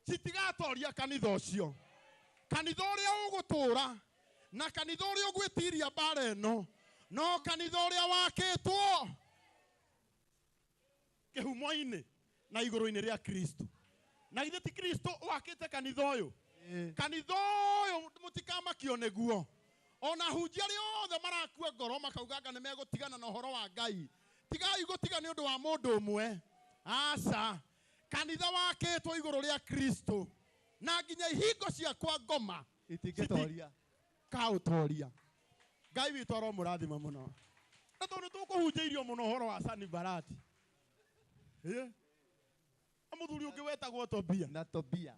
citigatoria kanitha ũcio. Kanitha ũrĩa ũgũtũra na kanitha ũrĩa ũgwĩtiria mbara ĩno no kanitha ũrĩa wakĩtwo kĩhumo-inĩ na igũrũ-inĩ rĩa Kristo. Na ithe ti Kristo wakĩte kanitha ũyũ. Kanitha ũyũ mũtikamakio nĩguo. Ona hunjia othe marakua ngoro makauga anga nĩ megũtigana na ũhoro wa Ngai. Tigai gũtiga nĩ ũndũ wa mũndũ ũmwe. Aca. Kanitha wakĩtwo igũrũ rĩa Kristo. Na nginya ihingo ciakwa ngoma itingĩtoria. Kautoria. Ngai witũ aromũrathima mũno. Na tondũ tũkũhunjĩirio mũno ũhoro wa Sanibalati. Mũthuri ũngĩ wetagwo Tobia. Na Tobia.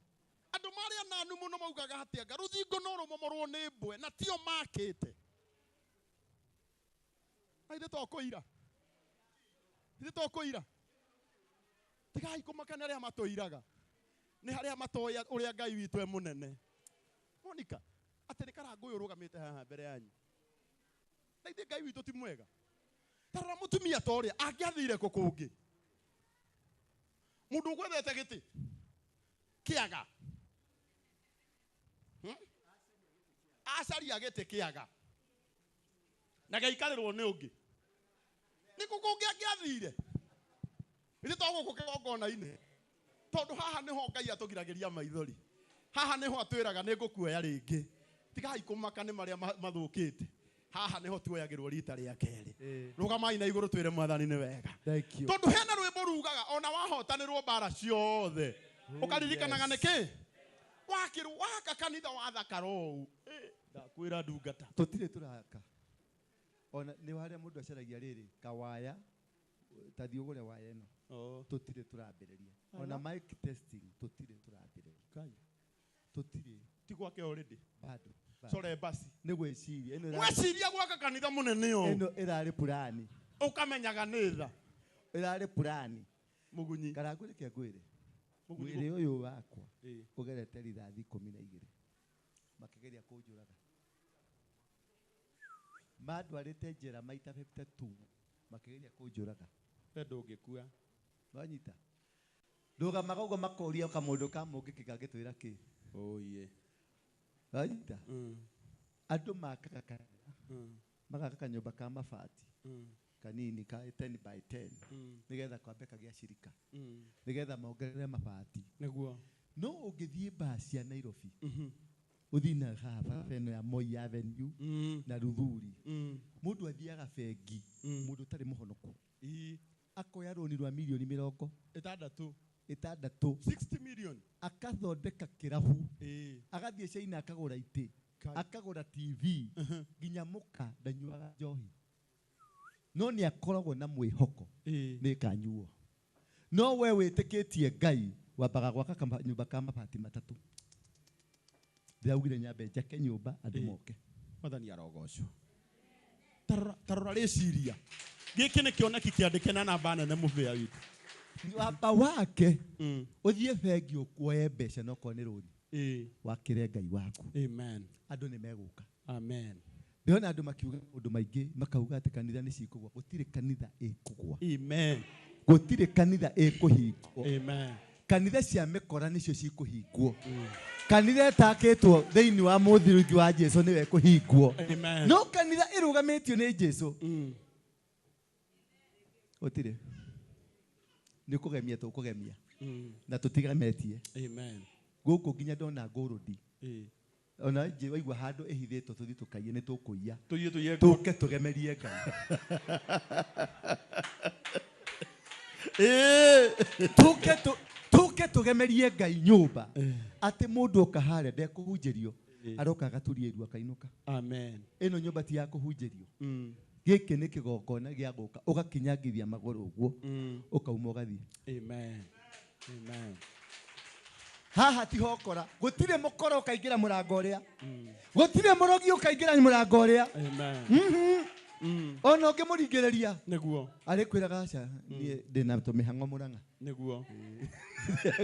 Andũ marĩa nanu mũno maugaga atĩ anga rũthingo no rũmomorwo nĩ mbwe na tio makĩte. Na ithe tokũira. Tigai kũmakana arĩa matũiraga. Nĩ harĩa matoya ũrĩa Ngai witũ e mũnene. Monica, atĩ nĩ karangũ ũyũ ũrũgamĩte haha mbere yanyu. Na ithe Ngai witũ ti mwega. Tarora mũtumia ta ũrĩa angĩathire kũ kũngĩ. Mũndũ ũgwethete gĩtĩ kiaga acaria gĩtĩ kĩaga na gĩikarĩrwo nĩ ũngĩ nĩ kũkũngĩ angĩathire ithe to gũkũ kĩgongona-inĩ tondũ haha nĩho Ngai atũgiragĩria maithori haha nĩho atwĩraga nĩ ngũkuoya rĩngĩ tigai kũmaka nĩ marĩa mathũkĩte haha nĩho tuoyagĩrwo rita rĩa kerĩ rũgamai na igũrũ twĩre Mwathani nĩ wega tondũ hena rwĩmbo rugaga ona wahotanĩrwo mbara ciothe ũkaririkanaga nĩkĩ wakĩrwo waka kanitha wathakara ũũ ndakwĩra ndungata tũtirĩ tũraka ona nĩ harĩa mũndũ acaragia rĩrĩ kawaya ta thiũgũre waya ĩno tũtirĩ tũrambĩrĩria ona mic testing tũtirĩ tũrambĩrĩria tũtirĩ ti gwake already bado sore basi nĩ gwĩciria ĩno gwĩciria gwaka kanitha mũnene ũũ ĩno ĩrarĩ purani ũkamenyaga nĩ tha ĩrarĩ purani mũgunyi karangũ reke ngwĩre mwĩrĩ ũyũ wakwa ũgerete rithathi 12 makĩgeria kũnjũraga mandwarĩte njĩra maita 52 makĩgeria kũnjũraga ndũngĩkua wanyita ndũgamaga ũguo makoria kamũndũ ka mũngĩ kĩgagĩtwĩra kĩ oye wanyita andũ makaga kanitha magaka kanyũmba ka mabati kanini ka 10 by 10 nigetha kwambe kagĩa shirika nigetha mongerere mabati nĩguo no ũngĩthiĩ basi ya Nairobi uthi na hapa feno ya Moi Avenue na Ruthuri mũndũ athiaga bengi mũndũ ũtarĩ mũhonoku akoya rũni rwa milioni 60 60 million akathondeka kĩrabu agathiĩ China akagũra itĩ akagũra TV nginya mũka ndanyuaga njohi no nĩ akoragwo na mwĩhoko nĩ kanyuo no we wĩtĩkĩtie Ngai wambaga gwaka nyũmba ka mabati 3 ndaugire nyambe njake nyũmba andũ moke Mwathani arogocwo tarora rĩciria gĩkĩ nĩ kĩoneki kĩandĩke na namba nene mũbĩa witũ wamba wake ũthiĩ bengi ũkuoye mbeca no ko nĩ rũni wakĩre Ngai waku amen andũ nĩ megũka amen ndĩona andũ makiuga ũndũ maingĩ makauga atĩ kanitha nĩ cikũgwa gũtirĩ kanitha ĩkũgwa amen gũtirĩ kanitha ĩkũhingwo amen kanitha cia mĩkora nĩcio cikũhingwo kanitha ĩtakĩtwo thĩinĩ wa mũthirũki wa Jesũ nĩwe kũhingwo no kanitha ĩrũgamĩtio nĩ Jesũ gũtirĩ nĩ kũgemia tũkũgemia na tũtigametie amen gũkũ nginya ndona ngũrũndi ona nje waigua handũ ehithĩtwo tũthi tũkaiye nĩ tũkũiya tũke tũgemerie Ngai tũke tũgemerie Ngai nyũmba atĩ mũndũ oka harĩa ndekũhunjĩrio aroka agaturia iru akainũka amen ĩno nyũmba ti ya kũhunjĩrio gĩkĩ nĩ kĩgongona gĩa gũka ũgakinyangithia magũrũ ũguo ũkauma ũgathiĩ amen amen haha ti hokora gũtirĩ mũkora ũkaingĩra mũrango ũrĩa gũtirĩ mũrogi ũkaingĩra mũrango ũrĩa ona ũngĩmũringĩrĩria nĩguo arĩkwĩraga aca niĩ ndĩna tũmĩhang'o Mũrang'a nĩguo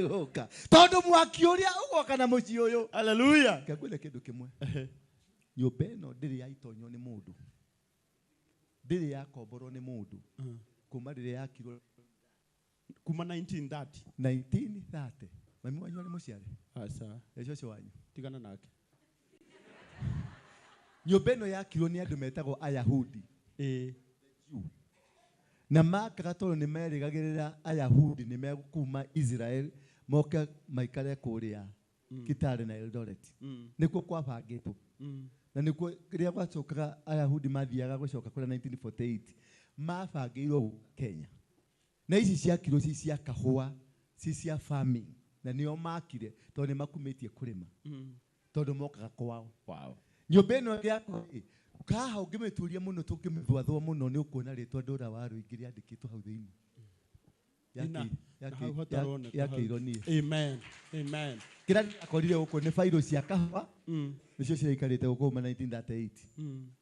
gũka tondũ mwaki ũrĩa ũgoka na mũciĩ ũyũ haleluya ngagwĩre kĩndũ kĩmwe nyũmba ĩno ndĩrĩ yaitonywo nĩ mũndũ ndĩrĩ yakomborwo nĩ mũndũ kuma rĩrĩa yakirwo kuma 1930 mami wanyu arĩ mũciare aca ĩcocio wanyu tigana nake nyũmba ĩno yakirwo nĩ andũ metagwo Ayahudi na makaga tondũ nĩ merĩgagĩrĩra Ayahudi nĩ megũkuma Israel moke maikare kũrĩa Kitale na Eldoret nĩkuo kwabangĩtwo na nĩkuo rĩrĩa gwacokaga Ayahudi mathiaga gũcoka kũrĩa 1948 mabangĩirwo Kenya na ici ciakirwo ci cia kahũa ci cia farming na nĩo makire tondũ nĩ makumĩtie kũrĩma tondũ mokaga kwao nyũmba ĩno yakwa kaha ũngĩmĩturia mũno tũngĩmĩthwathwo mũno nĩ ũkuona rĩtwa Ndũra wa Rũingĩ rĩandĩkĩtwo hau thĩinĩ yakĩirwo niĩ amen amen kĩrĩa akorire gũkũ nĩ bairũ cia kahũa nĩcio ciraikarĩte gũkũ kuma 1938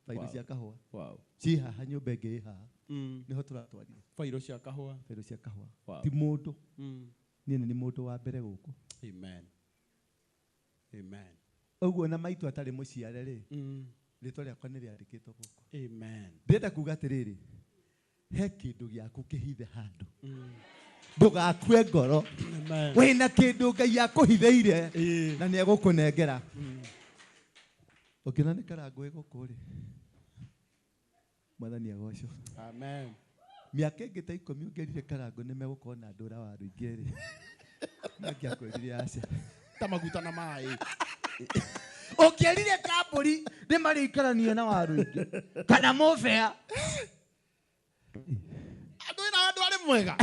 bairũ cia kahũa ci haha nyũmba ĩngĩ ĩ haha nĩho tũratwarire bairũ cia kahũa ti mũndũ niĩ nĩ mũndũ wa mbere gũkũ amen amen ũguo na maitũ atarĩ mũciare rĩ rĩtwa rĩakwa nĩ rĩandĩkĩtwo gũkũ amen ndĩrenda kuga atĩrĩrĩ he kĩndũ gĩaku kĩhithe handũ ndũgakue ngoro Amen. Wena kindu Ngai akuhitheire na ni egukunengera. Ukina ni karangu igukuri. Mwathani agocwo. Amen. Miaka ingi ta 10 ungerire karangu ni megukorwo na ndura wa ruingiri. Nakiakwirire acia. Ta maguta na mai. Ukierire kamburi ni mariikarania na waru ingi. Kana mofea. Andu ari mwega.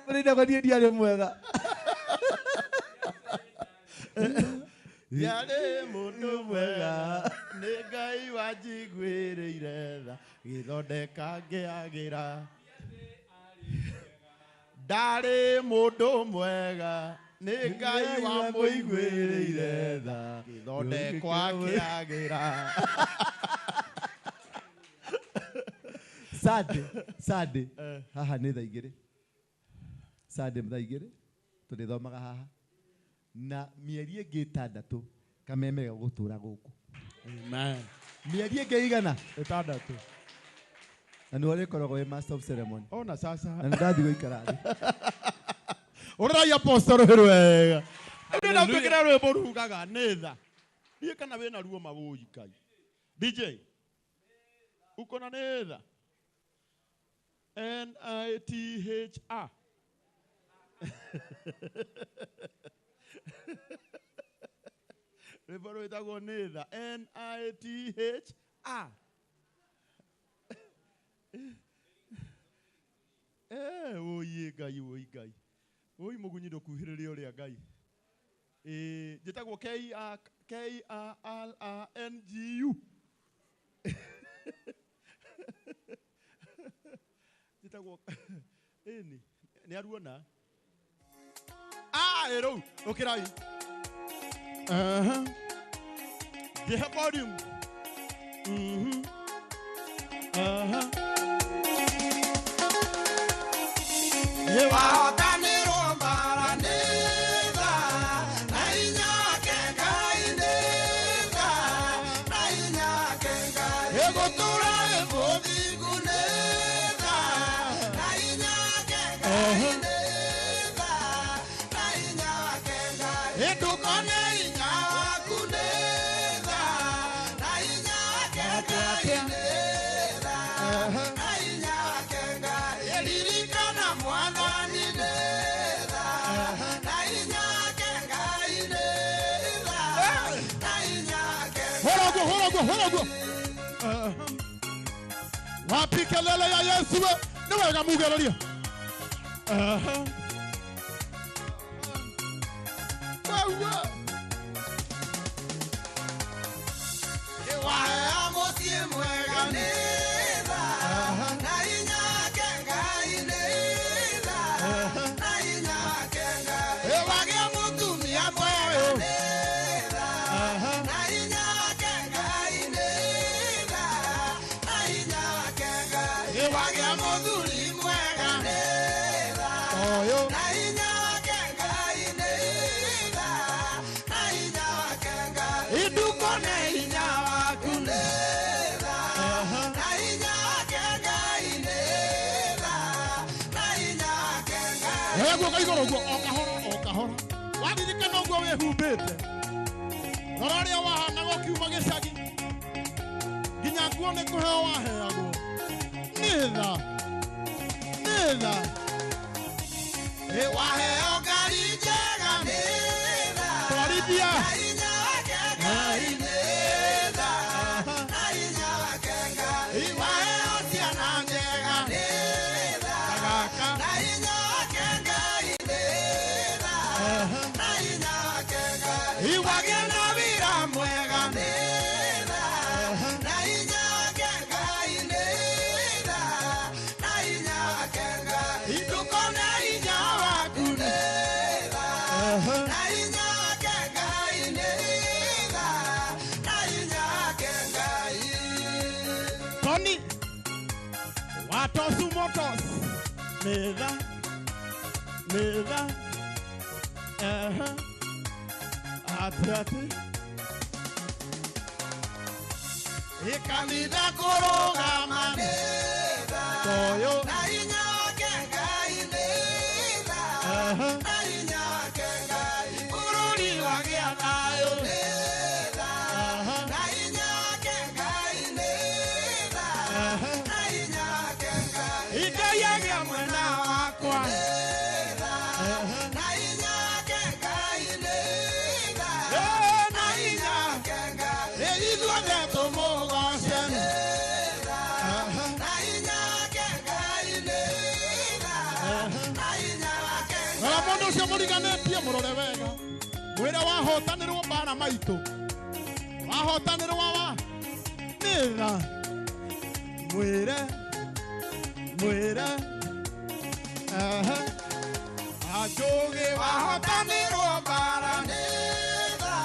Rĩnda gũthiĩ ndiarĩ mwega. Yarĩ mũndũ mwega nĩ Ngai wanjiguĩrĩire tha gĩthondeka ngĩagĩra. Ndarĩ mũndũ mwega nĩ Ngai wamũiguĩrĩire tha gĩthondekwa ngĩagĩra. Sade haha nĩ thaa igĩrĩ. Sade thaa igĩrĩ tũrĩthomaga haha na mĩeri ĩngĩ 6 Kameme gũtũra gũkũ. Amen. Mĩeri ĩngĩ igana 6. na nĩ ũrĩkoragwo wĩ master of ceremony. Ona sasa. Na ndathiĩ gũikara thĩ. Ũrĩrai apostol wega. Nĩ na ũkĩra rwĩmbo rugaga nĩ tha. Niĩ kana wĩna ruo magũi kai. DJ. Uko na nĩ tha. NITHA. Rwĩmbo rwĩtagwo nĩ tha. NITHA. Oye Ngai, oye Ngai. Oye mũgunyi ndũkuhĩrĩria ũrĩa Ngai. Njĩtagwo KARRANGU. Njĩtagwo nĩ aruona. Rĩu ũkĩrai. Njehe volume. Wahotanĩrwo mbara nĩ tha, na hinya wake Ngai nĩ tha, na hinya wake Ngai. Gũtũũra wĩ mũthingu nĩ tha, na hinya wake Ngai nĩ tha, na hinya wake Ngai. Ndũkone hinya waku nĩ tha, na hinya wake Ngai nĩ tha, na hinya wake Ngai. Ririkana Mwathani nĩ tha, na hinya wake Ngai nĩ tha, na hinya wake Ngai. Horoguo. Wapi kelele ya Yesu we? Nĩ wega mugererie. Wahea mũciĩ mwega nĩ tha, na hinya wake Ngai nĩ tha, na hinya wake Ngai. Wagĩa mũtumia mwega nĩ tha, na hinya wake Ngai nĩ tha, na hinya wake Ngai. Wagĩa mũthuri mwega nĩ tha, na hinya wake Ngai nĩ tha, na hinya wake Ngai. Ndũkone hinya waku nĩ tha, na hinya wake Ngai nĩ tha, na hinya wake Ngai. Guoka igũrũ guo o kahora. Waririkana ũguo wĩhumbĩte. Rora ũrĩa wahanaga ũkiuma gĩcagi. Nginya nguo nĩ kũheo waheagwo. Nĩ tha. Waheo ngari njega nĩ tha, Twarithia. na hinya wake Ngai nĩ tha, na hinya wake Ngai. Waheo ciana njega nĩ tha, na hinya wake Ngai nĩ tha, na hinya wake Ngai. Wagĩa na wĩra mwega nĩ tha, na hinya wake Ngai nĩ tha, na hinya wake Ngai. Ndũkone hinya waku nĩ tha, na hinya wake Ngai nĩ tha, na hinya wake Ngai. Tony Watosu Motors nĩ tha. Ati. Kanitha kũrũgama nĩ tha, Toyo. na hinya wake Ngai na inya kengai bururi wagea nayo neza na inya kengai neza na inya kengai ikayage mwena wakwa neza na inya kengai neza na inya kengai elizwe tomogose neza na inya kengai neza na inya kengai wala mundu cio muriganetie murore wega mwira wahotanirwo mbara maitu wahotanirwo wa nira mwire ajoge wahotanirwo mbara neza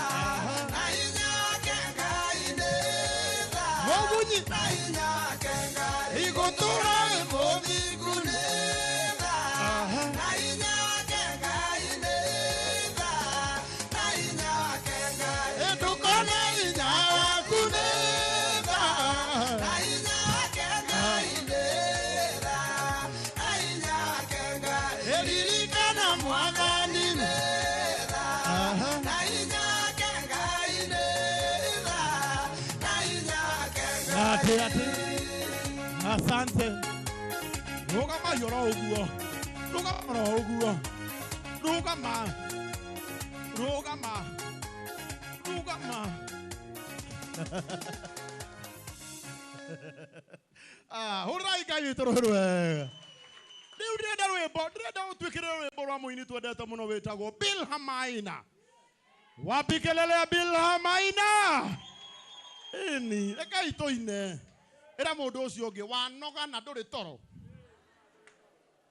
na inya kengai neza Mogunyi na inya kengai igutura imuthingu neza na inya kengai neza na inya kengai edukone inya waku neza na inya kengai neza na inya kengai eririkana mwathani neza na inya kengai neza na inya kengai ati asante rugama yoro uguo rugama hurai Ngai witå rå rwega rä u ndärenda gå tuä kä rä rwä rwa må ini twendete må no wä tagwo Bill Hamaina wapi kelele ya Bill Hamaina ini rekai tå ine ä ra må ndå å cio å ngä wanoga na ndå rä toro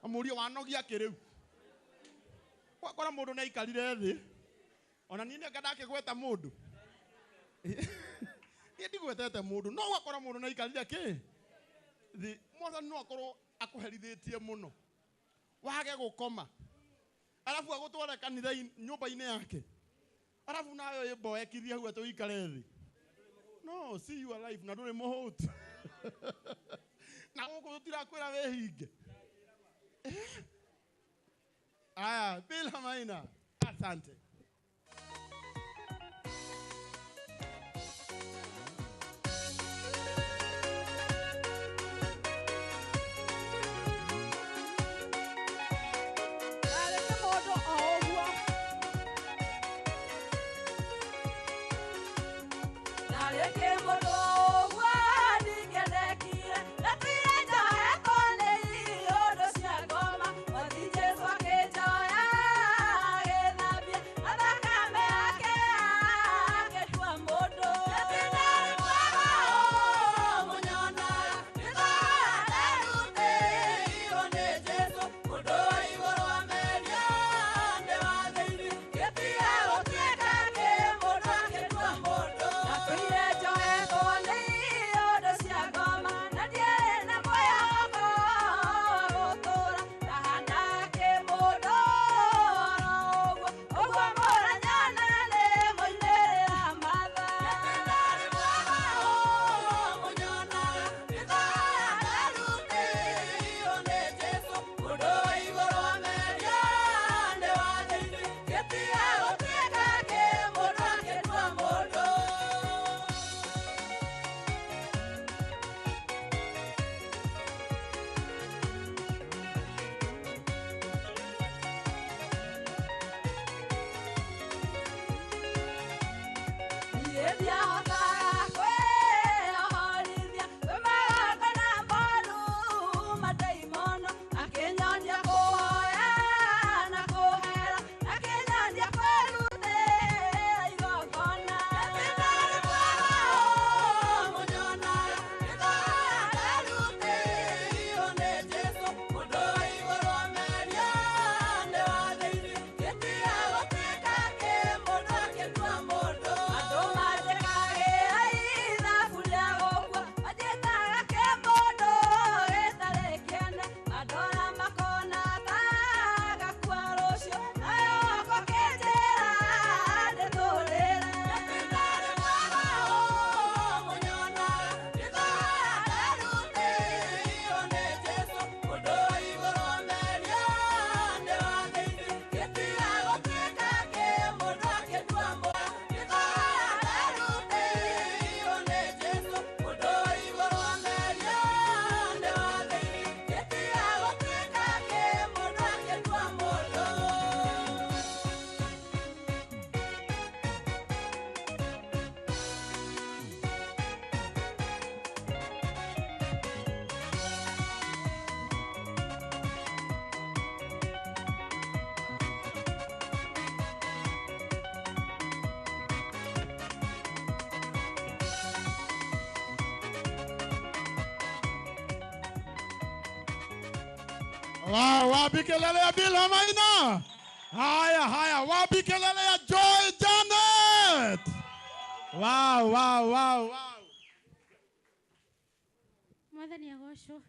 amå rie wanogia kä rä u gwakora må ndå nä aikarire thä ona niä nenga ndakä gweta må ndå niä ndigwetete må ndå no gwakora må ndå nä aikarire kä thä mwathani no akorwo akå herithä tie må no wage gå koma arabu agå tware kanitha nyå mba-inä yake arabu nayo ä mbo ekirie hau atå ikare thä no see you alive na ndå rä må hå tu na gå kå tå tirakwä ra wä hinge aya Bill Hamaina asante Wapi kelele ya Bila Maina? Haya, wapi kelele ya Joy Janet? Wow. Mwathani agocwo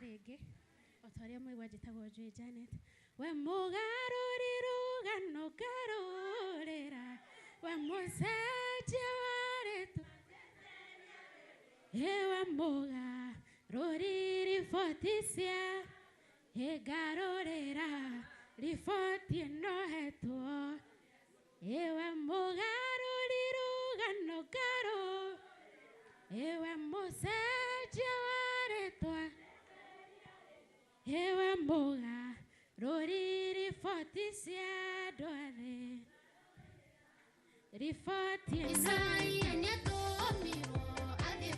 rĩngĩ o ta ũrĩa mwaigua njĩtagwo Joy Janet. We mũgarũri rũgano ngarũrĩra, we mũcenjia wa rĩtwa, we mũgarũri riboti cia ngarũrĩra riboti ĩno hetwo, we mũgarũri rũgano ngarũrĩra, we mũcenjia wa rĩtwa, we mũgarũri riboti cia andũ othe, riboti ĩno nĩatũmirwo athiĩ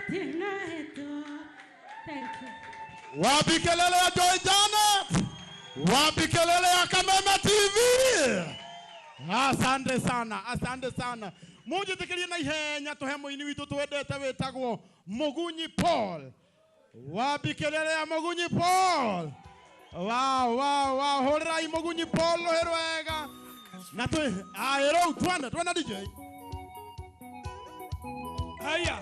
Thank you. Wapi kelele ya Joy Janet? Wapi kelele ya Kameme TV? Asante sana, asante sana. Muje tekelia na ihenya tuhe muini witu twendete wetagwo Mugunyi Paul. Wapi kelele ya Mugunyi Paul? Wow, wow, wow. Horai Mugunyi Paul loherwega. Na tu hero twenda DJ. Haya.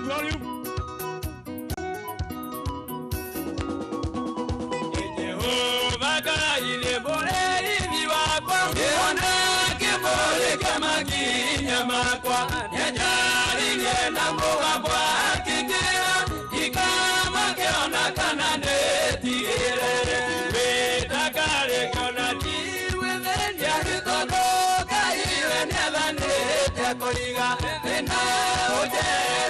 Volume. Jehova kaile bore hivi wako Ona kibole kama kinya makwa Nyajari ngena mboga kwa kikira Ikama keona kanane tigere Weta kare keona tiwe Zendia hitono kaiwe Nyadane Jakoliga Tena ujere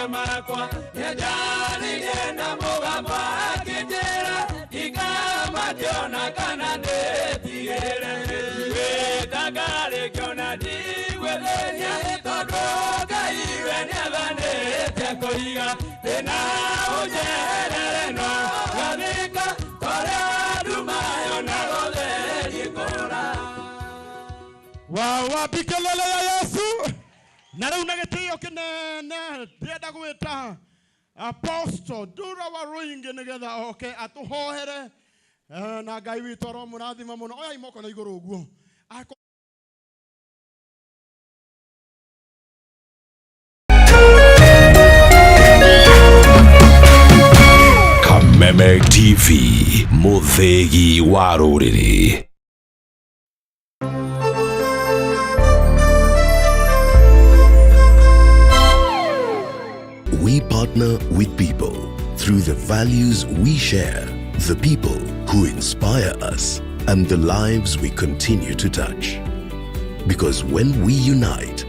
Makwa ya jani ngenda mugamba kijera ikama jona kana netigere wetagale kona diwe lenya todoga iwe nevane tekoiga tena ujere no gadika kora wapi kelele ya Yesu. Na rĩu na gĩtĩo kĩnene ndĩrenda gwĩta Apostle Dura wa Ruingi nĩgetha oke atũhoere na Ngai witũ aromũrathima mũno. Oya imoko na igũrũ ũguo. Kameme TV, Muthegi wa Rũrĩrĩ. We partner with people through the values we share, the people who inspire us, and the lives we continue to touch. Because when we unite,